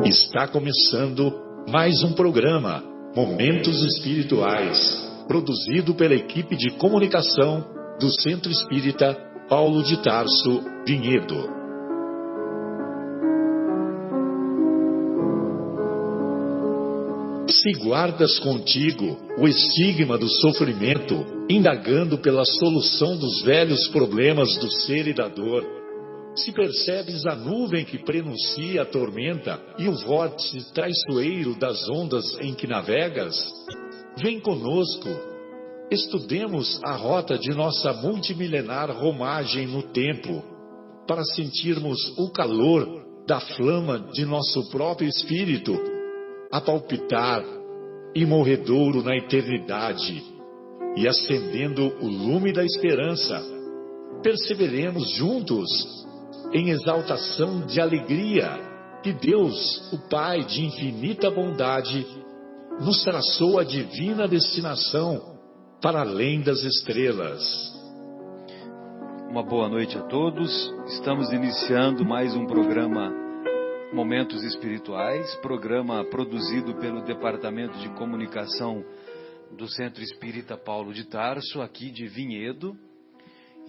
Está começando mais um programa, Momentos Espirituais, produzido pela equipe de comunicação do Centro Espírita Paulo de Tarso, Vinhedo. Se guardas contigo o estigma do sofrimento, indagando pela solução dos velhos problemas do ser e da dor, se percebes a nuvem que prenuncia a tormenta e o vórtice traiçoeiro das ondas em que navegas, vem conosco, estudemos a rota de nossa multimilenar romagem no tempo, para sentirmos o calor da flama de nosso próprio espírito, a palpitar, imorredouro na eternidade, e acendendo o lume da esperança, perseveremos juntos em exaltação de alegria que Deus, o Pai de infinita bondade, nos traçou a divina destinação para além das estrelas. Uma boa noite a todos. Estamos iniciando mais um programa Momentos Espirituais, programa produzido pelo Departamento de Comunicação do Centro Espírita Paulo de Tarso, aqui de Vinhedo.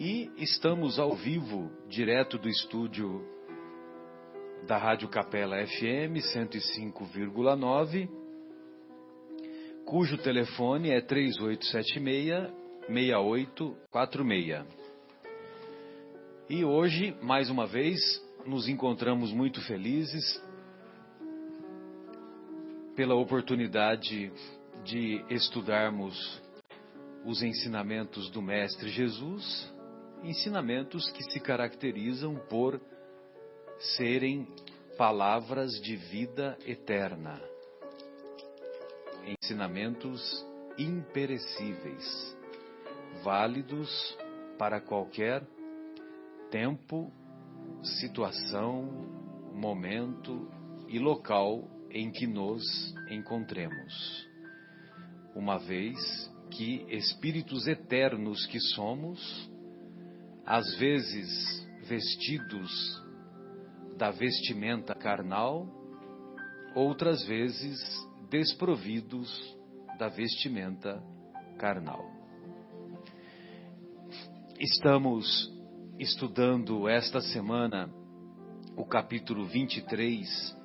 E estamos ao vivo, direto do estúdio da Rádio Capela FM 105,9, cujo telefone é 3876-6846. E hoje, mais uma vez, nos encontramos muito felizes pela oportunidade de estudarmos os ensinamentos do Mestre Jesus, ensinamentos que se caracterizam por serem palavras de vida eterna, ensinamentos imperecíveis, válidos para qualquer tempo, situação, momento e local em que nos encontremos, uma vez que espíritos eternos que somos, às vezes vestidos da vestimenta carnal, outras vezes desprovidos da vestimenta carnal. Estamos estudando esta semana o capítulo 23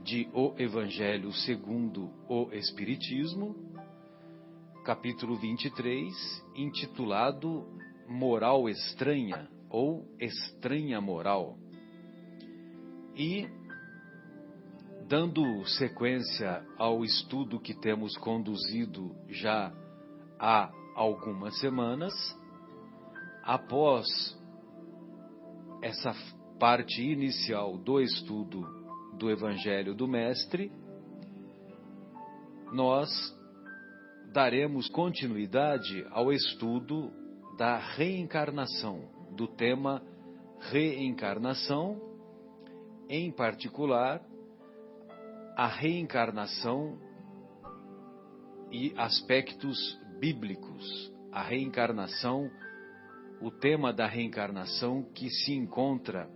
de O Evangelho segundo o Espiritismo, capítulo 23, intitulado Moral Estranha ou Estranha Moral. E, dando sequência ao estudo que temos conduzido já há algumas semanas, após essa parte inicial do estudo do Evangelho do Mestre, nós daremos continuidade ao estudo da reencarnação, do tema reencarnação, em particular, a reencarnação e aspectos bíblicos. A reencarnação, o tema da reencarnação que se encontra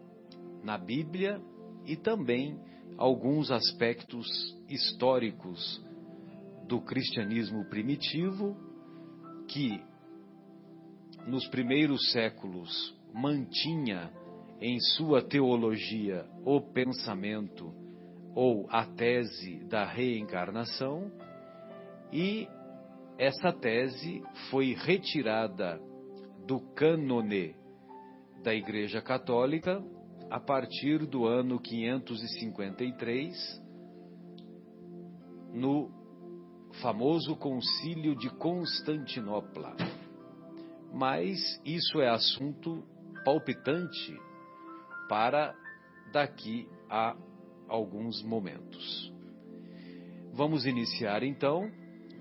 na Bíblia e também alguns aspectos históricos do cristianismo primitivo que nos primeiros séculos mantinha em sua teologia o pensamento ou a tese da reencarnação, e essa tese foi retirada do cânone da Igreja Católica a partir do ano 553, no famoso Concílio de Constantinopla. Mas isso é assunto palpitante para daqui a alguns momentos. Vamos iniciar então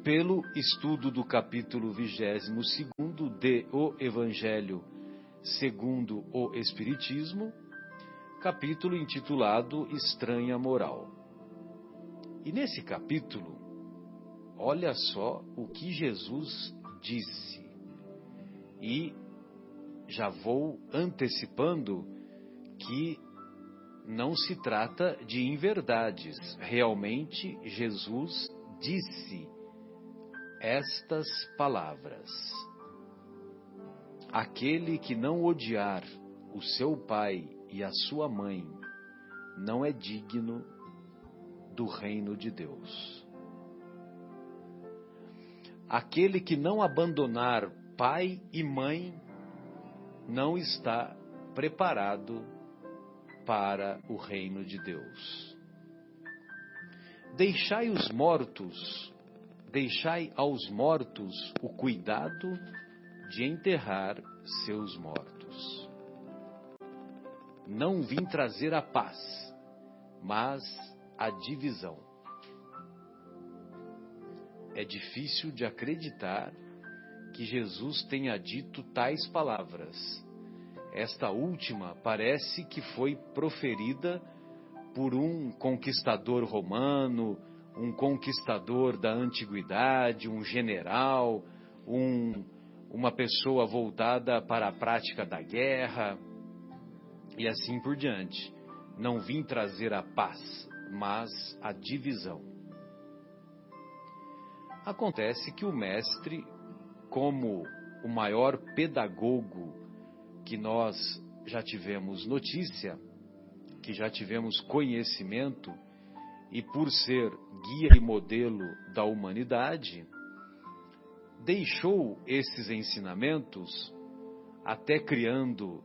pelo estudo do capítulo 22º de O Evangelho segundo o Espiritismo, capítulo intitulado Estranha Moral. E nesse capítulo, olha só o que Jesus disse. E já vou antecipando que não se trata de inverdades. Realmente, Jesus disse estas palavras: aquele que não odiar o seu pai e a sua mãe não é digno do reino de Deus. Aquele que não abandonar pai e mãe não está preparado para o reino de Deus. Deixai aos mortos o cuidado de enterrar seus mortos. Não vim trazer a paz, mas a divisão. É difícil de acreditar que Jesus tenha dito tais palavras. Esta última parece que foi proferida por um conquistador romano, um conquistador da antiguidade, um general, uma pessoa voltada para a prática da guerra, e assim por diante. Não vim trazer a paz, mas a divisão. Acontece que o mestre, como o maior pedagogo que nós já tivemos notícia, que já tivemos conhecimento, e por ser guia e modelo da humanidade, deixou esses ensinamentos, até criando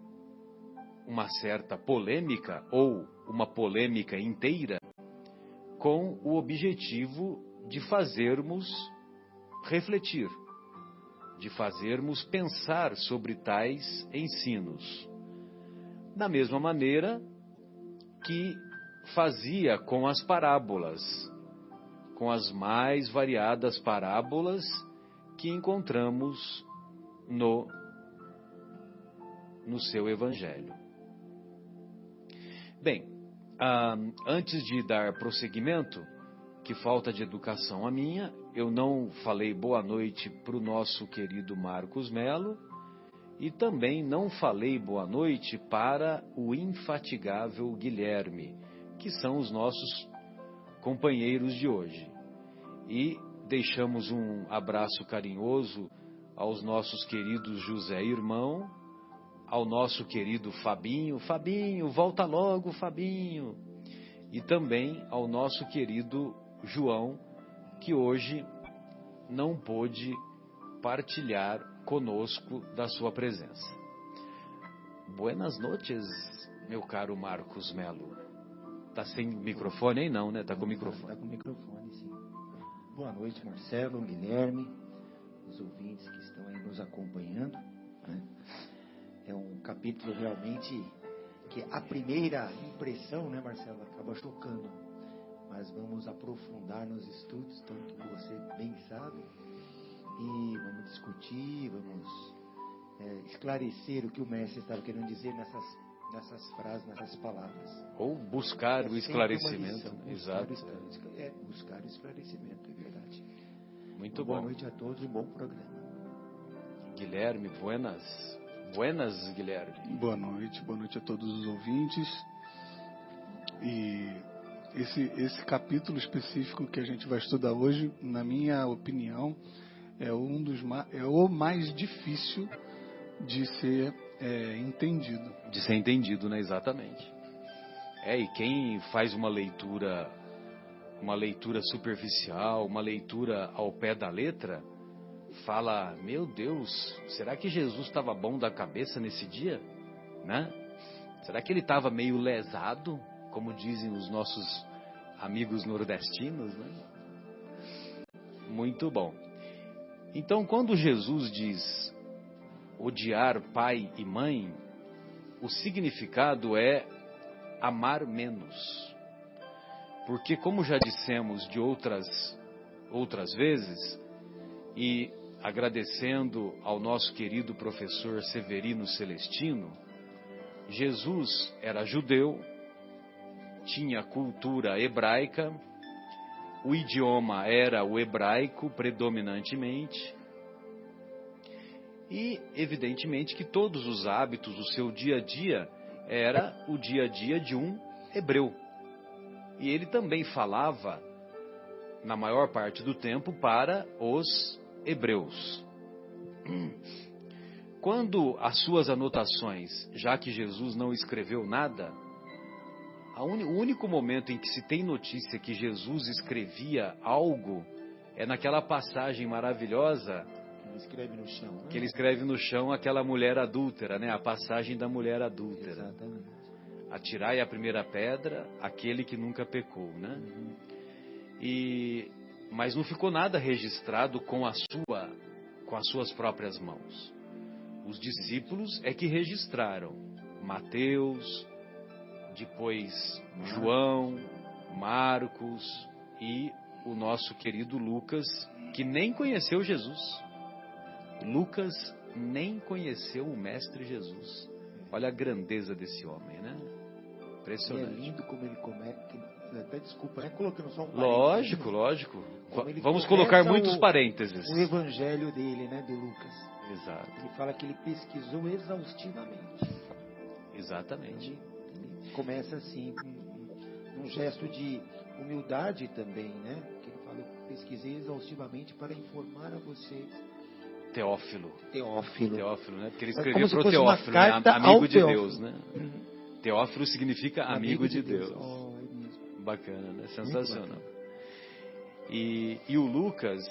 uma certa polêmica, ou uma polêmica inteira, com o objetivo de fazermos refletir, de fazermos pensar sobre tais ensinos. Da mesma maneira que fazia com as parábolas, com as mais variadas parábolas que encontramos no seu Evangelho. Bem, antes de dar prosseguimento, que falta de educação a minha, eu não falei boa noite para o nosso querido Marcos Melo e também não falei boa noite para o infatigável Guilherme, que são os nossos companheiros de hoje. E deixamos um abraço carinhoso aos nossos queridos José Irmão, ao nosso querido Fabinho, volta logo, Fabinho, e também ao nosso querido João, que hoje não pôde partilhar conosco da sua presença. Buenas noches, meu caro Marcos Melo. Tá sem microfone aí não, né? Tá com microfone. Tá com microfone, sim. Boa noite, Marcelo, Guilherme, os ouvintes que estão aí nos acompanhando, né? É um capítulo realmente que a primeira impressão, né, Marcelo, acaba chocando. Mas vamos aprofundar nos estudos, tanto que você bem sabe, e vamos discutir, vamos esclarecer o que o mestre estava querendo dizer nessas frases, nessas palavras. Ou buscar o esclarecimento. Exato. Buscar o esclarecimento, é verdade. Muito boa bom. Boa noite a todos e um bom programa. Guilherme, buenas, Guilherme. Boa noite a todos os ouvintes. E esse capítulo específico que a gente vai estudar hoje, na minha opinião, é o mais difícil de ser entendido. De ser entendido, né? Exatamente. E quem faz uma leitura superficial, uma leitura ao pé da letra, fala, meu Deus, será que Jesus estava bom da cabeça nesse dia? Né? Será que ele estava meio lesado, como dizem os nossos amigos nordestinos, né? Muito bom. Então, quando Jesus diz odiar pai e mãe, o significado é amar menos. Porque, como já dissemos de outras vezes, e agradecendo ao nosso querido professor Severino Celestino, Jesus era judeu, tinha cultura hebraica, o idioma era o hebraico predominantemente, e evidentemente que todos os hábitos, o seu dia a dia, era o dia a dia de um hebreu. E ele também falava, na maior parte do tempo, para os hebreus. Quando as suas anotações, já que Jesus não escreveu nada, o único momento em que se tem notícia que Jesus escrevia algo é naquela passagem maravilhosa Ele escreve no chão, né? que ele escreve no chão aquela mulher adúltera, né? A passagem da mulher adúltera. Exatamente. Atirai a primeira pedra, aquele que nunca pecou, né? Mas não ficou nada registrado com as suas próprias mãos. Os discípulos é que registraram. Mateus, depois João, Marcos e o nosso querido Lucas, que nem conheceu Jesus. Lucas nem conheceu o Mestre Jesus. Olha a grandeza desse homem, né? Impressionante. E é lindo como ele começa. Até desculpa, né? Colocando só um Lógico, lógico. Vamos começa colocar muitos parênteses. O evangelho dele, né? Do Lucas. Exato. Ele fala que ele pesquisou exaustivamente. Exatamente. Ele começa assim, num gesto de humildade também, né? Que ele fala, eu pesquisei exaustivamente para informar a vocês. Teófilo, né? Porque ele escreveu para o Teófilo, né? Amigo de Deus, né? Teófilo significa amigo de Deus. Oh, é mesmo. Bacana, né? Sensacional. E o Lucas,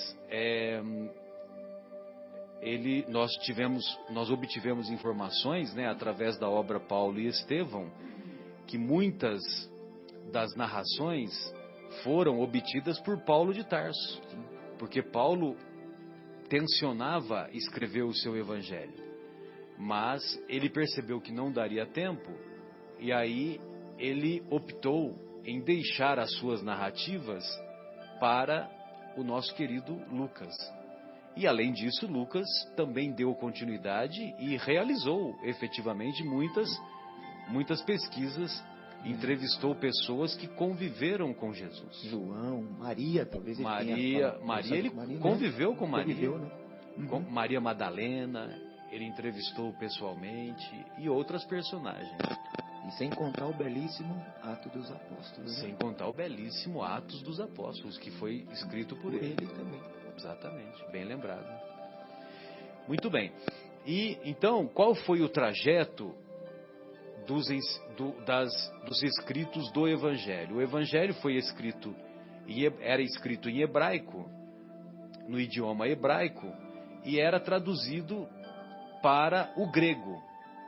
nós obtivemos informações, né, através da obra Paulo e Estevão, que muitas das narrações foram obtidas por Paulo de Tarso, porque Paulo tensionava escrever o seu evangelho, mas ele percebeu que não daria tempo, e aí ele optou em deixar as suas narrativas para o nosso querido Lucas. E além disso, Lucas também deu continuidade e realizou efetivamente muitas pesquisas, entrevistou pessoas que conviveram com Jesus. João, Maria, talvez ele Maria, ele conviveu com Maria. Conviveu, né? Com Maria Madalena, ele entrevistou pessoalmente e outras personagens. E sem contar o belíssimo Atos dos Apóstolos. Sem contar o belíssimo Atos dos Apóstolos, que foi escrito por ele. Ele também. Exatamente, bem lembrado. Muito bem. E então, qual foi o trajeto dos escritos do Evangelho? O Evangelho foi era escrito em hebraico, no idioma hebraico, e era traduzido para o grego,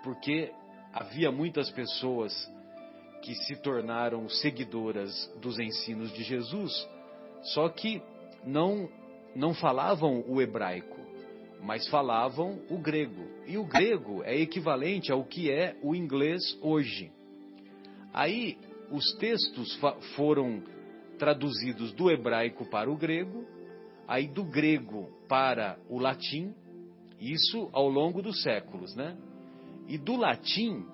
porque havia muitas pessoas que se tornaram seguidoras dos ensinos de Jesus, só que não falavam o hebraico, mas falavam o grego. E o grego é equivalente ao que é o inglês hoje. Aí os textos foram traduzidos do hebraico para o grego, aí do grego para o latim, isso ao longo dos séculos, né? E do latim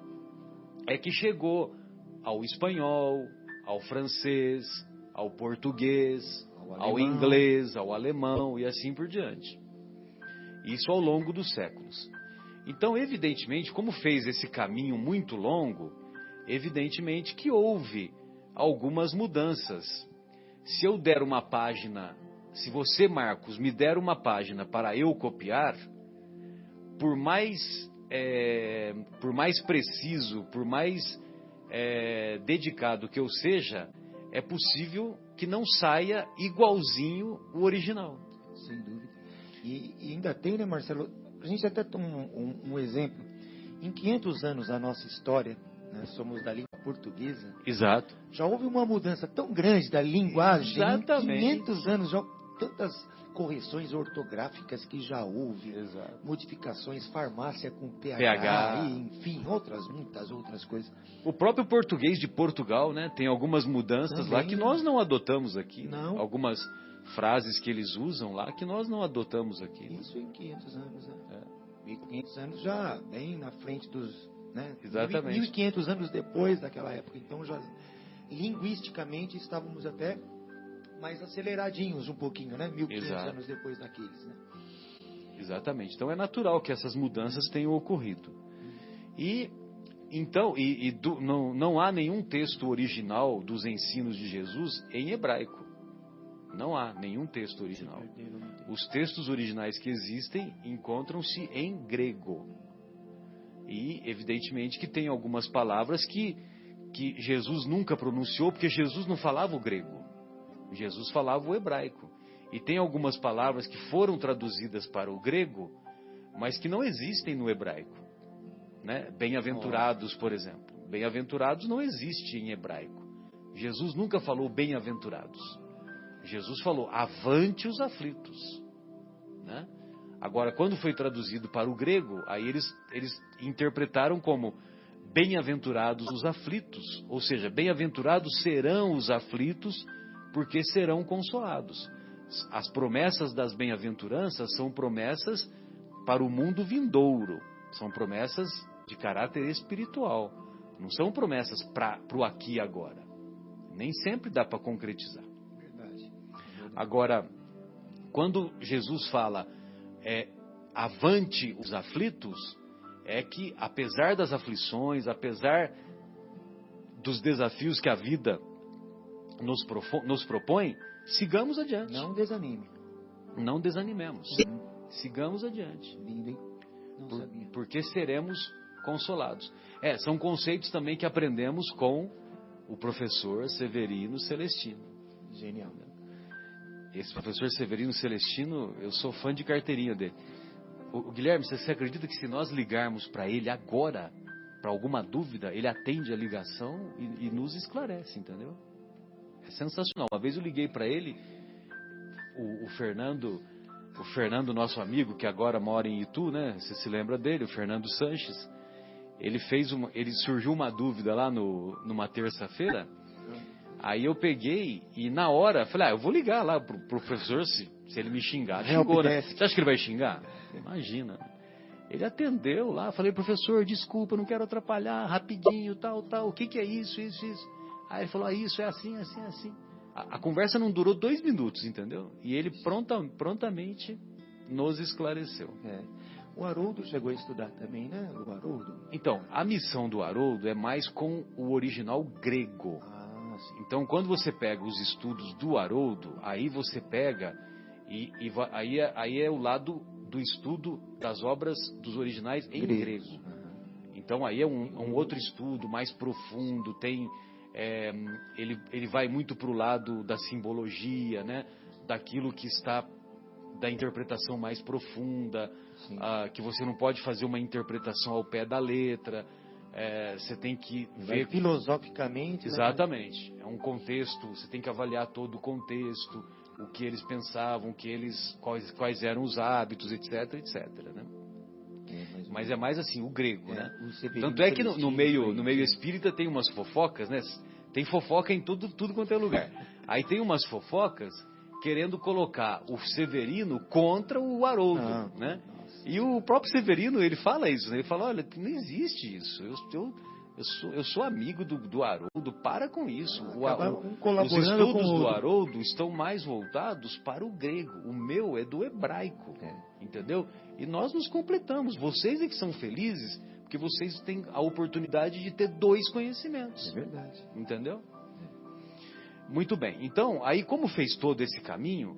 é que chegou ao espanhol, ao francês, ao português, ao inglês, ao alemão e assim por diante. Isso ao longo dos séculos. Então, evidentemente, como fez esse caminho muito longo, evidentemente que houve algumas mudanças. Se eu der uma página, se você, Marcos, me der uma página para eu copiar, por mais preciso, por mais dedicado que eu seja, é possível que não saia igualzinho o original. Sem dúvida. E ainda tem, né, Marcelo? A gente até toma um exemplo. Em 500 anos da nossa história, né, somos da língua portuguesa. Exato. Já houve uma mudança tão grande da linguagem. Exatamente. Em 500 anos, já tantas correções ortográficas que já houve. Exato. Modificações, farmácia com PH. E, enfim, muitas outras coisas. O próprio português de Portugal, né, tem algumas mudanças também, lá que nós não adotamos aqui. Não. Algumas frases que eles usam lá que nós não adotamos aqui. Isso em 500 anos, né? 1.500 anos já bem na frente dos... Né? Exatamente. 1.500 anos depois daquela época. Então, já linguisticamente estávamos até mais aceleradinhos um pouquinho, né? 1.500 anos depois daqueles, né? Exatamente. Então, é natural que essas mudanças tenham ocorrido. E Então, não há nenhum texto original dos ensinos de Jesus em hebraico. Não há nenhum texto original. Os textos originais que existem encontram-se em grego. E, evidentemente, que tem algumas palavras que Jesus nunca pronunciou, porque Jesus não falava o grego. Jesus falava o hebraico. E tem algumas palavras que foram traduzidas para o grego, mas que não existem no hebraico. Né? Bem-aventurados, por exemplo. Bem-aventurados não existe em hebraico. Jesus nunca falou bem-aventurados. Jesus falou, avante os aflitos. Né? Agora, quando foi traduzido para o grego, aí eles interpretaram como bem-aventurados os aflitos. Ou seja, bem-aventurados serão os aflitos, porque serão consolados. As promessas das bem-aventuranças são promessas para o mundo vindouro. São promessas de caráter espiritual. Não são promessas para o aqui e agora. Nem sempre dá para concretizar. Verdade. Agora, quando Jesus fala avante os aflitos, é que apesar das aflições, apesar dos desafios que a vida nos propõe, sigamos adiante. Não desanime. Não desanimemos. Sigamos adiante. Lindo, hein? Não sabia. Porque seremos consolados. São conceitos também que aprendemos com o professor Severino Celestino. Genial. Esse professor Severino Celestino, eu sou fã de carteirinha dele. O Guilherme, você acredita que se nós ligarmos para ele agora, para alguma dúvida, ele atende a ligação e nos esclarece, entendeu? É sensacional. Uma vez eu liguei para ele, o Fernando, nosso amigo, que agora mora em Itu, né? Você se lembra dele, o Fernando Sanches. Ele surgiu uma dúvida lá numa terça-feira. Aí eu peguei e na hora falei, eu vou ligar lá pro professor se ele me xingar. Xingou, né? Você acha que ele vai xingar? Imagina. Ele atendeu lá, falei, professor, desculpa, não quero atrapalhar, rapidinho, tal, o que é isso? Aí ele falou, isso é assim. A conversa não durou 2 minutos, entendeu? E ele prontamente nos esclareceu. O Haroldo chegou a estudar também, né? O Haroldo. Então, a missão do Haroldo é mais com o original grego. Então, quando você pega os estudos do Haroldo, aí você pega aí é o lado do estudo das obras dos originais em grego. Então, aí é um outro estudo mais profundo, ele vai muito para o lado da simbologia, né? Daquilo que está da interpretação mais profunda, que você não pode fazer uma interpretação ao pé da letra. Você tem que ver filosoficamente. Exatamente. É um contexto, você tem que avaliar todo o contexto, o que eles pensavam, quais eram os hábitos, etc, né? Mas é mais assim, o grego, né? Tanto é que no meio espírita tem umas fofocas, né? Tem fofoca em tudo quanto é lugar. Aí tem umas fofocas querendo colocar o Severino contra o Haroldo, né? E o próprio Severino, ele fala isso, né? Ele fala, olha, não existe isso. Eu sou amigo do Haroldo, para com isso. Os estudos do Haroldo estão mais voltados para o grego. O meu é do hebraico, entendeu? E nós nos completamos. Vocês é que são felizes, porque vocês têm a oportunidade de ter 2 conhecimentos. É verdade. Entendeu? Muito bem. Então, aí como fez todo esse caminho...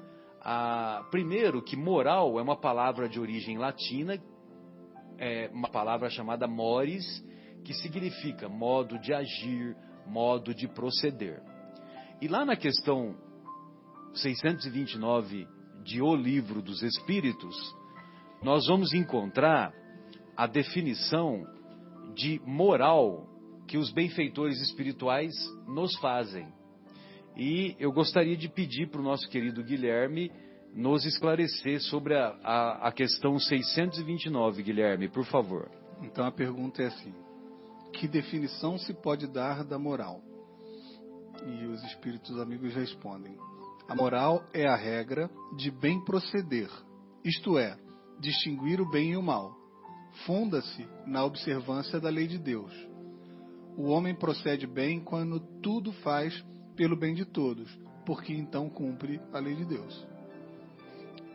primeiro que moral é uma palavra de origem latina, uma palavra chamada mores, que significa modo de agir, modo de proceder. E lá na questão 629 de O Livro dos Espíritos, nós vamos encontrar a definição de moral que os benfeitores espirituais nos fazem. E eu gostaria de pedir para o nosso querido Guilherme nos esclarecer sobre a questão 629, Guilherme, por favor. Então a pergunta é assim: que definição se pode dar da moral? E os espíritos amigos respondem: a moral é a regra de bem proceder, isto é, distinguir o bem e o mal. Funda-se na observância da lei de Deus. O homem procede bem quando tudo faz pelo bem de todos, porque então cumpre a lei de Deus.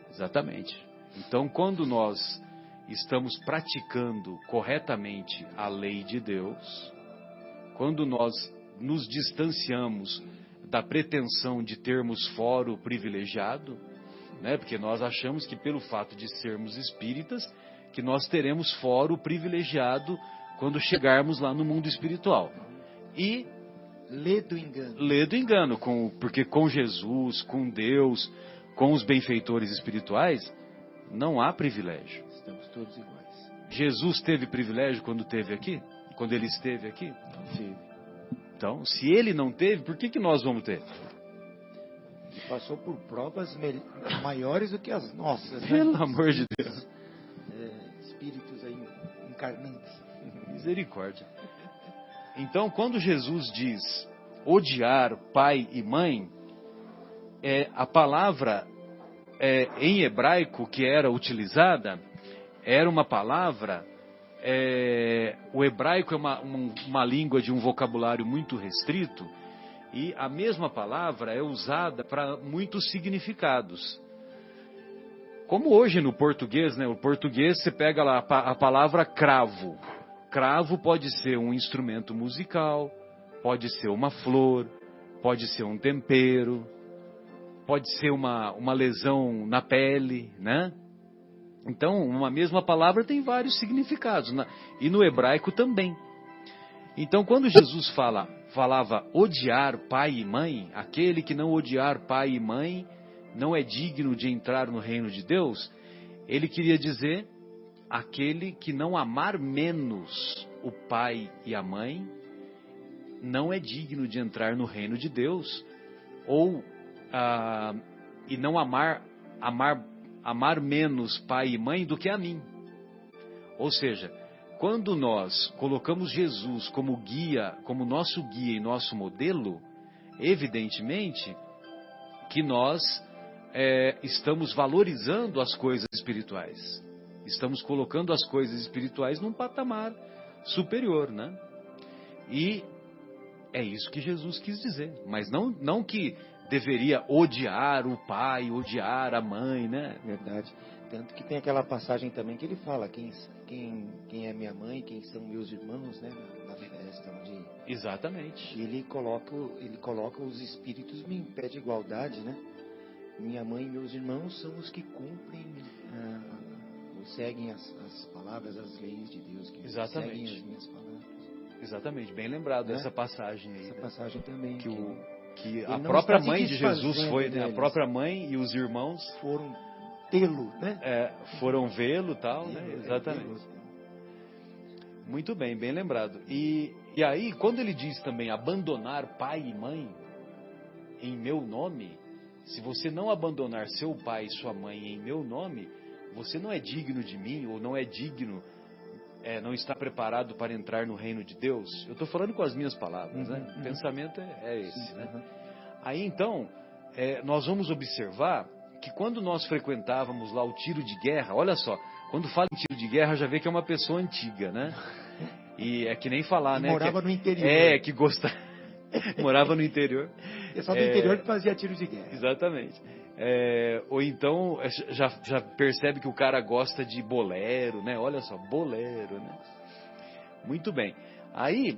Exatamente. Então, quando nós estamos praticando corretamente a lei de Deus, quando nós nos distanciamos da pretensão de termos foro privilegiado, né? Porque nós achamos que pelo fato de sermos espíritas, que nós teremos foro privilegiado quando chegarmos lá no mundo espiritual. E lê do engano. Lê do engano, porque com Jesus, com Deus, com os benfeitores espirituais, não há privilégio. Estamos todos iguais. Jesus teve privilégio quando ele esteve aqui? Sim. Então, se ele não teve, por que nós vamos ter? Ele passou por provas maiores do que as nossas. Né? Pelo amor de Deus. Espíritos aí encarnantes. Misericórdia. Então, quando Jesus diz odiar pai e mãe, a palavra em hebraico que era utilizada era uma palavra. O hebraico é uma língua de um vocabulário muito restrito, e a mesma palavra é usada para muitos significados. Como hoje no português, né? O português, você pega lá a palavra cravo. Cravo pode ser um instrumento musical, pode ser uma flor, pode ser um tempero, pode ser uma lesão na pele, né? Então, uma mesma palavra tem vários significados, e no hebraico também. Então, quando Jesus falava odiar pai e mãe, aquele que não odiar pai e mãe não é digno de entrar no reino de Deus, ele queria dizer aquele que não amar menos o pai e a mãe não é digno de entrar no reino de Deus, e não amar menos pai e mãe do que a mim. Ou seja, quando nós colocamos Jesus como guia, como nosso guia e nosso modelo, evidentemente que nós estamos valorizando as coisas espirituais. Estamos colocando as coisas espirituais num patamar superior, né? E é isso que Jesus quis dizer. Mas não que deveria odiar o pai, odiar a mãe, né? Verdade. Tanto que tem aquela passagem também que ele fala, quem é minha mãe, quem são meus irmãos, né? Na festa onde... Exatamente. E ele coloca os espíritos em pé de igualdade, né? Minha mãe e meus irmãos são os que cumprem, seguem as palavras, as leis de Deus, que Exatamente. seguem as minhas palavras. Exatamente, bem lembrado dessa passagem aí. Essa passagem também. Que a própria mãe de Jesus foi, né? A própria mãe e os irmãos foram tê-lo, né? Foram vê-lo e tal, né? Exatamente. Muito bem, bem lembrado. E aí, quando ele diz também abandonar pai e mãe em meu nome, se você não abandonar seu pai e sua mãe em meu nome, você não é digno de mim, ou não é digno, não está preparado para entrar no reino de Deus. Eu estou falando com as minhas palavras, né? O pensamento é esse, né? Aí então, nós vamos observar que quando nós frequentávamos lá o tiro de guerra, olha só, quando fala em tiro de guerra já vê que é uma pessoa antiga, né? E é que nem falar, né? Morava no interior. Que gostava. Morava no interior. Pessoal do interior que fazia tiro de guerra. Exatamente. Ou então já percebe que o cara gosta de bolero, né? Olha só, bolero, né? Muito bem. Aí,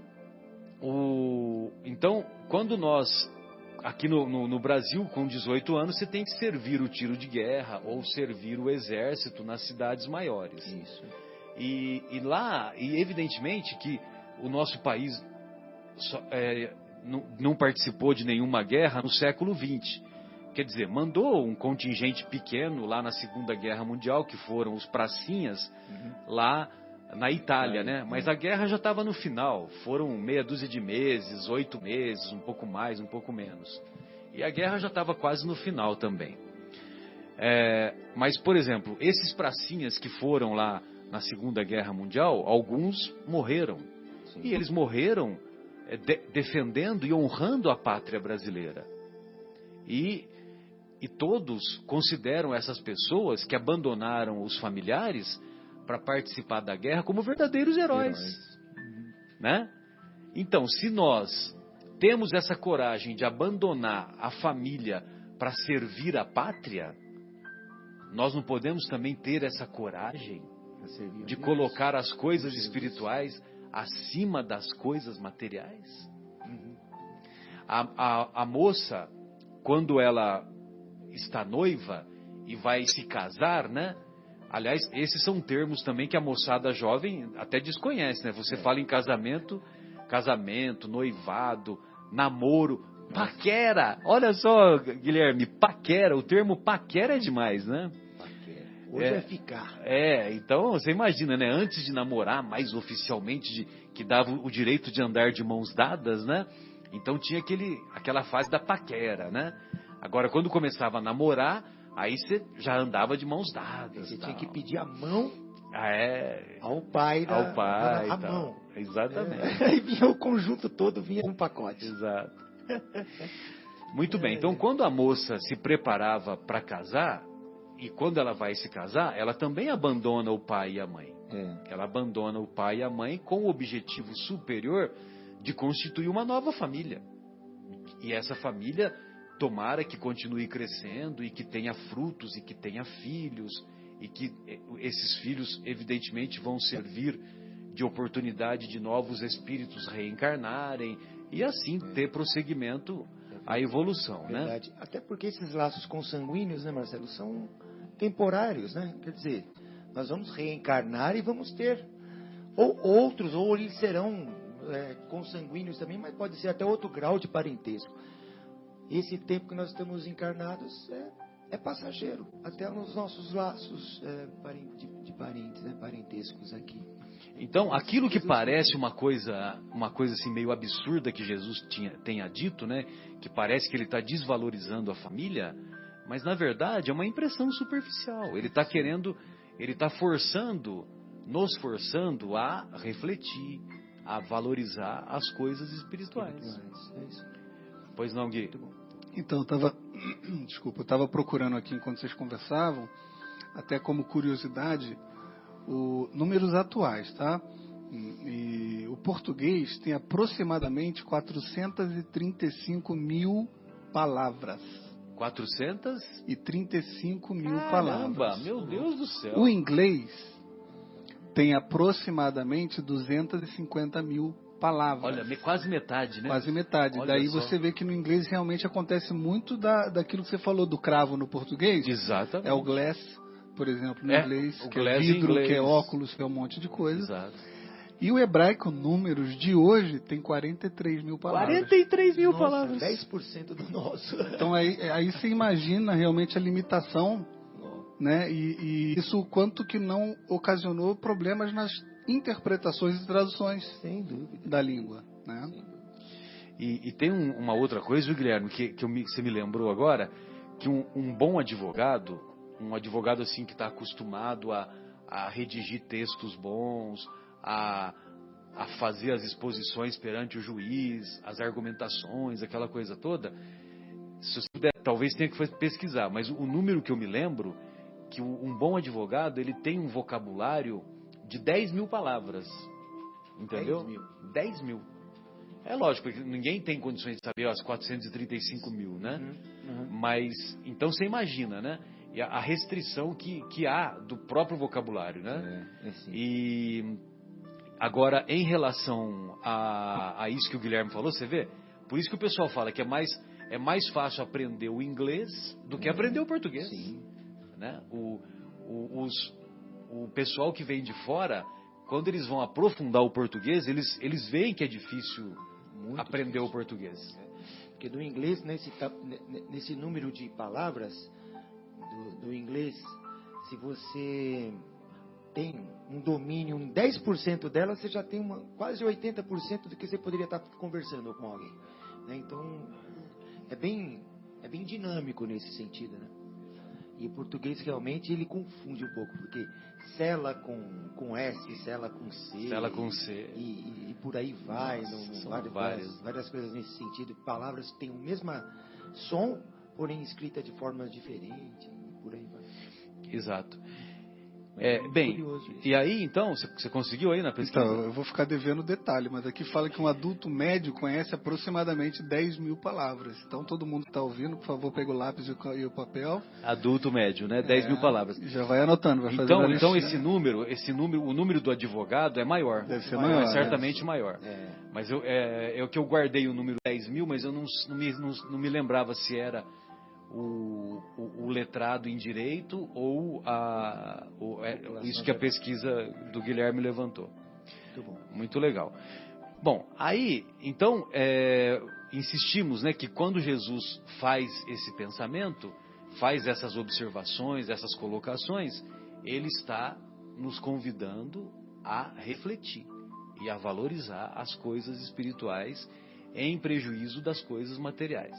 então, quando nós, aqui no Brasil, com 18 anos, você tem que servir o tiro de guerra ou servir o exército nas cidades maiores. Isso. E lá, evidentemente que o nosso país não participou de nenhuma guerra no século XX. Quer dizer, mandou um contingente pequeno lá na Segunda Guerra Mundial, que foram os pracinhas, lá na Itália, né? Mas a guerra já estava no final. Foram meia dúzia de meses, 8 meses, um pouco mais, um pouco menos. E a guerra já estava quase no final também. Mas, por exemplo, esses pracinhas que foram lá na Segunda Guerra Mundial, alguns morreram. Sim. E eles morreram defendendo e honrando a pátria brasileira. E todos consideram essas pessoas que abandonaram os familiares para participar da guerra como verdadeiros heróis. Né? Então, se nós temos essa coragem de abandonar a família para servir a pátria, nós não podemos também ter essa coragem de colocar as coisas espirituais acima das coisas materiais. A moça, quando ela está noiva e vai se casar, né? Aliás, esses são termos também que a moçada jovem até desconhece, né? Você fala em casamento, noivado, namoro, paquera. Olha só, Guilherme, paquera. O termo paquera é demais, né? Hoje é ficar. Então você imagina, né? Antes de namorar mais oficialmente, que dava o direito de andar de mãos dadas, né? Então tinha aquela fase da paquera, né? Agora, quando começava a namorar, aí você já andava de mãos dadas. Você tinha que pedir a mão ao pai. A mão. Exatamente. Aí vinha o conjunto todo, vinha um pacote. Exato. Muito bem. Então, quando a moça se preparava para casar, e quando ela vai se casar, ela também abandona o pai e a mãe. Ela abandona o pai e a mãe com o objetivo superior de constituir uma nova família. E essa família, tomara que continue crescendo e que tenha frutos e que tenha filhos, e que esses filhos, evidentemente, vão servir de oportunidade de novos espíritos reencarnarem e assim ter prosseguimento à evolução, Verdade. Né? Até porque esses laços consanguíneos, né, Marcelo, são temporários, né? Quer dizer, nós vamos reencarnar e vamos ter outros, ou eles serão consanguíneos também, mas pode ser até outro grau de parentesco. Esse tempo que nós estamos encarnados é passageiro, até nos nossos laços de parentes, né, parentescos aqui. Então, aquilo que parece uma coisa assim meio absurda que Jesus tenha dito, né, que parece que ele está desvalorizando a família, mas na verdade é uma impressão superficial. Ele está nos forçando a refletir, a valorizar as coisas espirituais. É isso. Pois não, Gui? Então, eu estava procurando aqui enquanto vocês conversavam, até como curiosidade, números atuais, tá? E o português tem aproximadamente 435 mil palavras. 435 mil palavras. Meu Deus do céu. O inglês tem aproximadamente 250 mil palavras. Olha, quase metade, né? Quase metade. Olha Daí só. você vê que no inglês realmente acontece muito daquilo que você falou do cravo no português. Exatamente. É o glass, por exemplo, no inglês, o que glass é vidro, inglês. que é óculos, que é um monte de coisa. Exato. E o hebraico, números de hoje, tem 43 mil palavras. 43 mil palavras. 10% do nosso. Então aí você imagina realmente a limitação, né? E isso quanto que não ocasionou problemas nas interpretações e traduções sem dúvida da língua, né? E tem uma outra coisa, viu, Guilherme, que você me lembrou agora, que um bom advogado, um advogado assim que está acostumado a redigir textos bons, a fazer as exposições perante o juiz, as argumentações, aquela coisa toda, se você puder, talvez tenha que pesquisar, mas o número que eu me lembro, que um bom advogado, ele tem um vocabulário de 10 mil palavras, entendeu? 10 mil. É lógico, porque ninguém tem condições de saber as 435 mil, né? Mas, então você imagina, né? E a restrição que há do próprio vocabulário, né? E agora, em relação a isso que o Guilherme falou, você vê? Por isso que o pessoal fala que é mais fácil aprender o inglês do que aprender o português. Sim. Né? O pessoal que vem de fora, quando eles vão aprofundar o português, eles veem que é difícil aprender o português. Porque do inglês, nesse número de palavras do inglês, se você tem um domínio, 10% dela, você já tem quase 80% do que você poderia estar conversando com alguém. Né? Então, é bem dinâmico nesse sentido, né? E o português realmente ele confunde um pouco, porque cela com S, cela com C. Cela com C. E por aí vai. São várias coisas nesse sentido. Palavras que têm o mesmo som, porém escrita de forma diferente. E por aí vai. Exato. Bem, e aí então, você conseguiu aí na pesquisa? Então, eu vou ficar devendo detalhe, mas aqui fala que um adulto médio conhece aproximadamente 10 mil palavras. Então, todo mundo que está ouvindo, por favor, pega o lápis e o papel. Adulto médio, né? 10 mil palavras. Já vai anotando, vai fazer Então o número do advogado é maior. Deve ser maior. É certamente maior. Mas eu que eu guardei o número 10 mil, mas eu não me lembrava se era o letrado em direito ou isso que a pesquisa do Guilherme levantou. Muito bom. Muito legal. Bom, aí, então, insistimos, né, que quando Jesus faz esse pensamento, faz essas observações, essas colocações, ele está nos convidando a refletir e a valorizar as coisas espirituais em prejuízo das coisas materiais.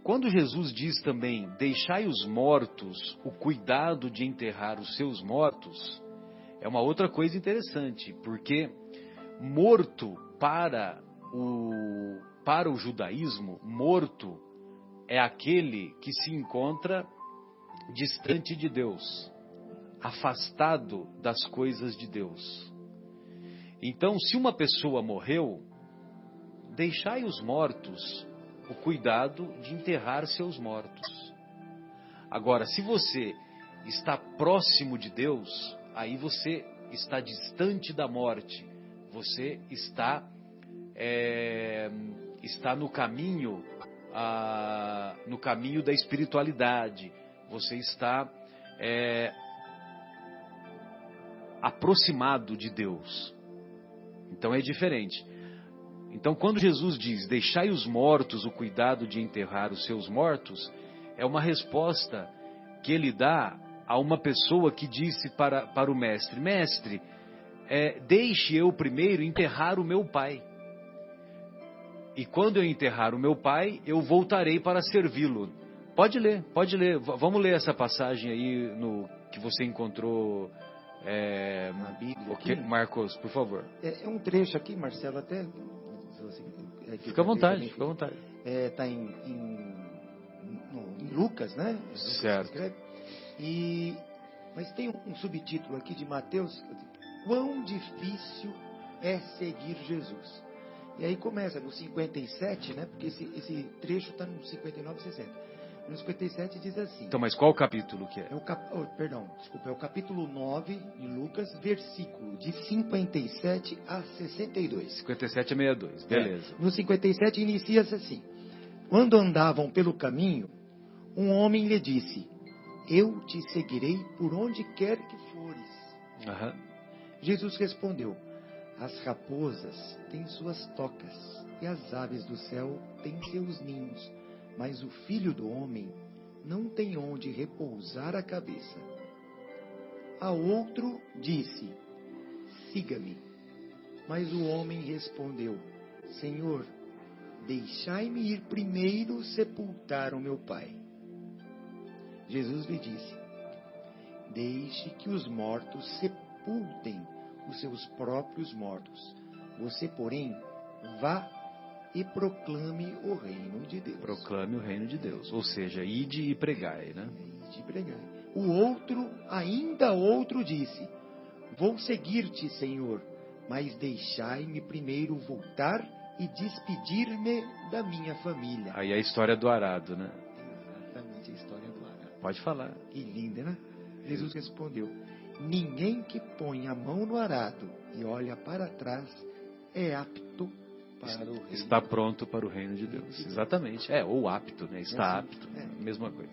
Quando Jesus diz também, deixai os mortos o cuidado de enterrar os seus mortos, é uma outra coisa interessante, porque morto para o judaísmo, morto é aquele que se encontra distante de Deus, afastado das coisas de Deus. Então, se uma pessoa morreu, deixai os mortos o cuidado de enterrar seus mortos. Agora, se você está próximo de Deus, aí você está distante da morte. Você está no caminho da espiritualidade. Você está aproximado de Deus. Então é diferente. Então, quando Jesus diz, deixai os mortos o cuidado de enterrar os seus mortos, é uma resposta que ele dá a uma pessoa que disse para o mestre, mestre, deixe eu primeiro enterrar o meu pai. E quando eu enterrar o meu pai, eu voltarei para servi-lo. Pode ler. Vamos ler essa passagem aí que você encontrou na Bíblia. Marcos, por favor. É um trecho aqui, Marcelo, até... Fica à vontade. Está em Lucas, né? Certo. Mas tem um subtítulo aqui de Mateus, quão difícil é seguir Jesus. E aí começa no 57, né? Porque esse trecho está no 59 e 60. No 57 diz assim... Então, mas qual capítulo que é? É o capítulo 9 de Lucas, versículo de 57 a 62. 57 a 62, beleza. No 57 inicia-se assim. Quando andavam pelo caminho, um homem lhe disse, eu te seguirei por onde quer que fores. Jesus respondeu, as raposas têm suas tocas e as aves do céu têm seus ninhos, mas o Filho do Homem não tem onde repousar a cabeça. A outro disse, siga-me. Mas o homem respondeu, Senhor, deixai-me ir primeiro sepultar o meu pai. Jesus lhe disse, deixe que os mortos sepultem os seus próprios mortos. Você, porém, vá e proclame o reino de Deus. Proclame o reino de Deus. Ou seja, ide e pregai, né? Ide e pregai. Ainda outro disse, vou seguir-te, Senhor, mas deixai-me primeiro voltar e despedir-me da minha família. Aí é a história do arado, né? Exatamente, a história do arado. Pode falar. Que linda, né? Jesus respondeu, ninguém que põe a mão no arado e olha para trás é apto para o reino. Está pronto para o reino de Deus. Exatamente. Ou apto, né? Está apto. Mesma coisa.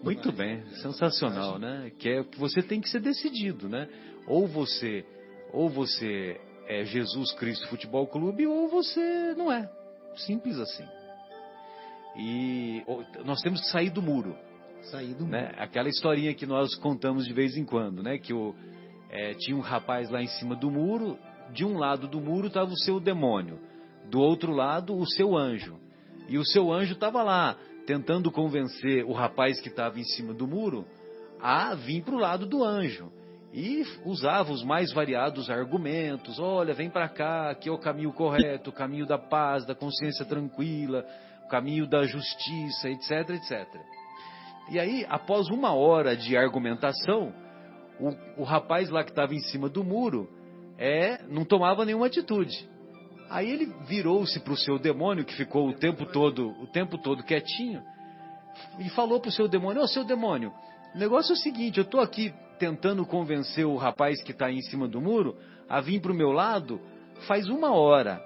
Muito bem. Sensacional, né? Que você tem que ser decidido, né? Ou você é Jesus Cristo Futebol Clube ou você não é. Simples assim. E nós temos que sair do muro. Né? Aquela historinha que nós contamos de vez em quando, né? Que tinha um rapaz lá em cima do muro. De um lado do muro estava o seu demônio. Do outro lado, o seu anjo. E o seu anjo estava lá, tentando convencer o rapaz que estava em cima do muro a vir para o lado do anjo. E usava os mais variados argumentos. Olha, vem para cá, aqui é o caminho correto, o caminho da paz, da consciência tranquila, o caminho da justiça, etc, etc. E aí, após 1 hora de argumentação, o rapaz lá que estava em cima do muro não tomava nenhuma atitude. Aí ele virou-se para o seu demônio, que ficou o tempo todo quietinho, e falou para o seu demônio: ô, seu demônio, o negócio é o seguinte, eu estou aqui tentando convencer o rapaz que está aí em cima do muro a vir para o meu lado faz 1 hora,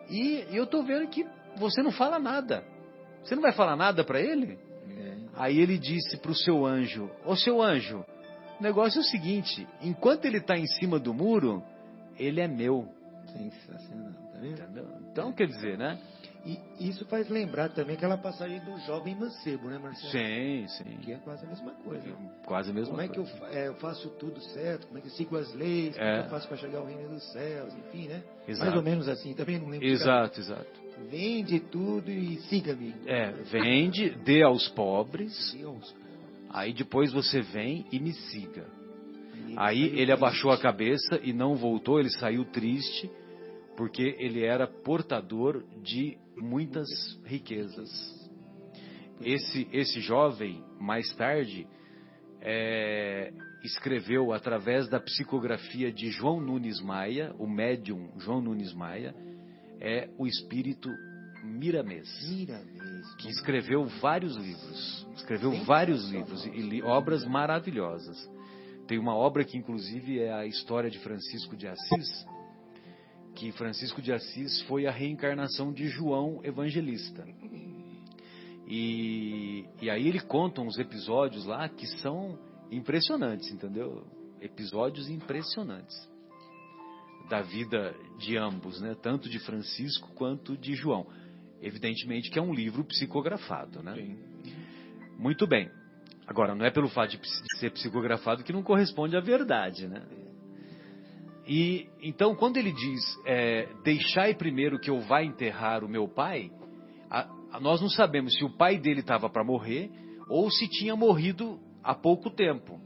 e eu estou vendo que você não fala nada. Você não vai falar nada para ele? Aí ele disse para o seu anjo: ô, seu anjo, o negócio é o seguinte, enquanto ele está em cima do muro, ele é meu. Sensacional, tá vendo? Entendeu? Então, quer dizer, né? E isso faz lembrar também aquela passagem do jovem mancebo, né, Marcelo? Sim. Que é quase a mesma coisa. Quase a mesma coisa. coisa. Como é que eu faço tudo certo? Como é que eu sigo as leis? Como é que eu faço para chegar ao reino dos céus? Enfim, né? Exato. Mais ou menos assim, também não lembro. Exato. Vende tudo e siga-me. Vende, dê aos pobres. Dê aos pobres. Aí depois você vem e me siga. Aí ele abaixou a cabeça e não voltou, ele saiu triste, porque ele era portador de muitas riquezas. Esse jovem, mais tarde, escreveu através da psicografia de João Nunes Maia, o médium João Nunes Maia, o espírito Miramês, que escreveu vários livros. E obras maravilhosas. Tem uma obra que inclusive é a história de Francisco de Assis, que Francisco de Assis foi a reencarnação de João Evangelista. E aí ele conta uns episódios lá que são impressionantes, entendeu? Episódios impressionantes da vida de ambos, né? Tanto de Francisco quanto de João. Evidentemente que é um livro psicografado, né? Sim. Muito bem. Agora, não é pelo fato de ser psicografado que não corresponde à verdade, né? E então, quando ele diz, deixai primeiro que eu vá enterrar o meu pai, nós não sabemos se o pai dele estava para morrer ou se tinha morrido há pouco tempo.